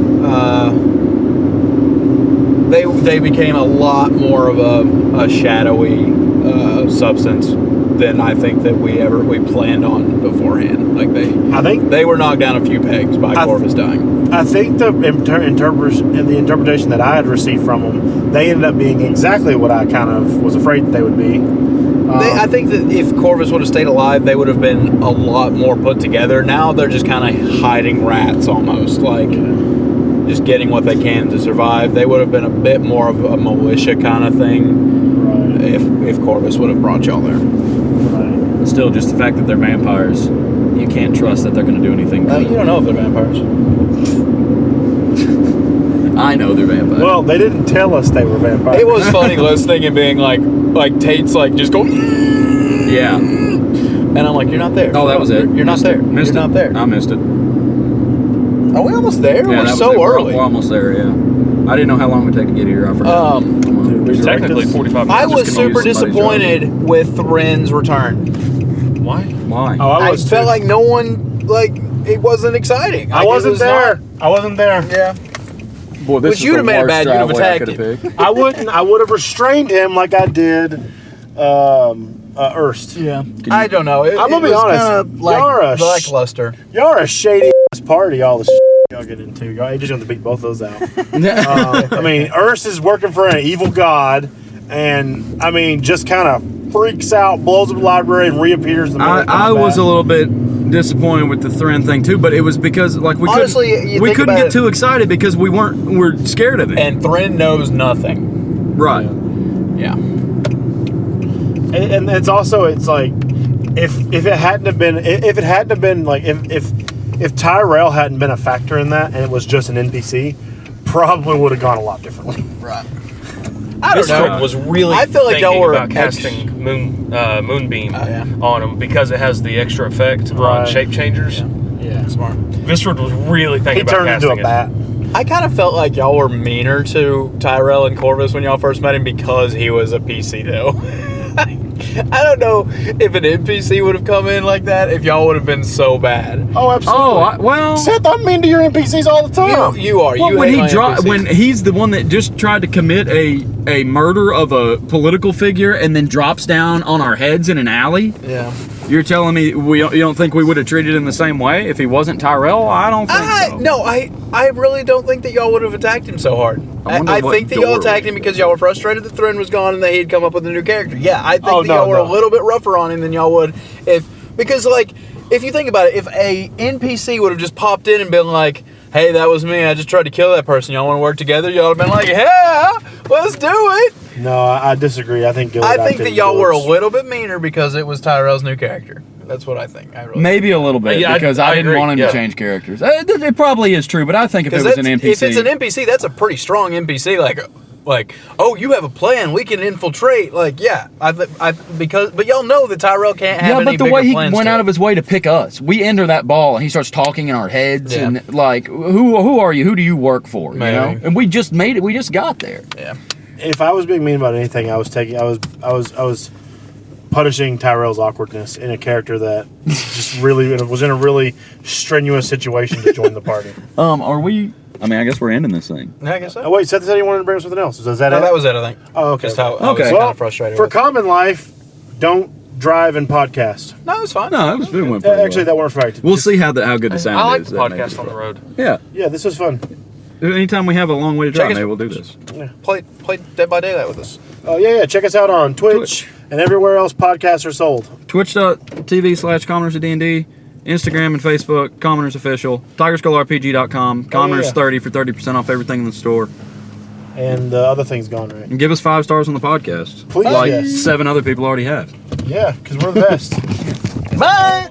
They became a lot more of a shadowy substance than I think that we planned on beforehand. Like they were knocked down a few pegs by Corvus dying. I think the interpretation that I had received from them, they ended up being exactly what I kind of was afraid that they would be. I think that if Corvus would have stayed alive, they would have been a lot more put together. Now they're just kind of hiding rats almost, like just getting what they can to survive. They would have been a bit more of a militia kind of thing, right, if Corvus would have brought y'all there. Right. Still, just the fact that they're vampires, you can't trust that they're going to do anything good. You don't know if they're vampires. I know they're vampires. Well, they didn't tell us they were vampires. It was funny listening and being like Tate's like just going. Yeah. And I'm like, you're not there. Oh, that was it. You're not there. You're not there. I missed it. Are we almost there? Yeah, we're so early. We're almost there, yeah. I didn't know how long it would take to get here. I forgot. Technically 45 minutes. I was super disappointed with Thren's return. Why? Oh, I felt like no one, it wasn't exciting. I wasn't there. I wasn't there. Yeah. Boy, this But you'd have made a bad, you'd have attacked him. I wouldn't. I would have restrained him like I did Erst. Yeah. I don't know. I'm gonna be honest. Y'all are lackluster. Y'all are a shady ass party. All the y'all get into. Y'all just going to beat both those out. I mean, Erst is working for an evil god, and I mean, just kind of freaks out, blows up the library, and reappears. I was a little bit disappointed with the Thren thing too, but it was because we couldn't get too excited because we're scared of it. And Thren knows nothing. Right. Yeah. And it's also like if it hadn't have been if Tyrell hadn't been a factor in that and it was just an NPC, probably would have gone a lot differently. Right. I don't know. Was really I feel like y'all were about casting Moonbeam on him because it has the extra effect on shape changers. Yeah. Yeah. Smart. Vistrid was really thinking He about turned into casting a it. bat. I kind of felt like y'all were meaner to Tyrell and Corvus when y'all first met him because he was a PC, though. I don't know if an NPC would have come in like that, if y'all would have been so bad. Oh, absolutely. well. Seth, I'm mean to your NPCs all the time. You are. Well, you when hate he my NPCs. when he's the one that just tried to commit a murder of a political figure and then drops down on our heads in an alley. Yeah. You're telling me you don't think we would have treated him the same way if he wasn't Tyrell? I don't think so. No, I really don't think that y'all would have attacked him so hard. I wonder I what think that y'all door attacked we him because y'all were frustrated that Thren was gone and that he had come up with a new character. Yeah, I think Oh, that no, y'all were no. a little bit rougher on him than y'all would because if you think about it, if a NPC would have just popped in and been like, hey, that was me, I just tried to kill that person, y'all want to work together? Y'all would have been like, yeah, let's do it. No, I disagree. I think I think that y'all were a little bit meaner because it was Tyrell's new character. That's what I think. I really Maybe a little bit Yeah, because I didn't agree, want him yeah. to change characters. It probably is true, but I think if it was an NPC, if it's an NPC, that's a pretty strong NPC. Like, oh, you have a plan. We can infiltrate. Like, yeah, but y'all know that Tyrell can't have yeah, any but the bigger way he plans went to out it. of his way to pick us, we enter that ball and he starts talking in our heads Yeah. and like, who are you? Who do you work for? You know? Maybe. And we just made it. We just got there. Yeah. If I was being mean about anything, I was punishing Tyrell's awkwardness in a character that just really was in a really strenuous situation to join the party. Are we? I mean, I guess we're ending this thing. Yeah, I guess so. Oh, wait, Seth said he wanted to bring us something else. Is that No, it? that was it, I think. Oh, okay. Just how I was Okay. kind Well, of frustrated for with it. common life, don't drive and podcast. No, it's fine. No, it went pretty Actually, that well. works right. We'll see how good the sound I like is. the That may be podcast on the fun. road. Yeah. Yeah, this was fun. Anytime we have a long way to drive, Check us- maybe we'll do this. Play Dead by Daylight with us. Oh, yeah. Check us out on Twitch and everywhere else podcasts are sold. Twitch.tv/Commoners of D&D, Instagram and Facebook, Commoners Official, TigerSkullRPG.com, Commoners 30 for 30% off everything in the store. And the other thing's gone right. And give us 5 stars on the podcast. Please, Like yes. 7 other people already have. Yeah, because we're the best. Bye!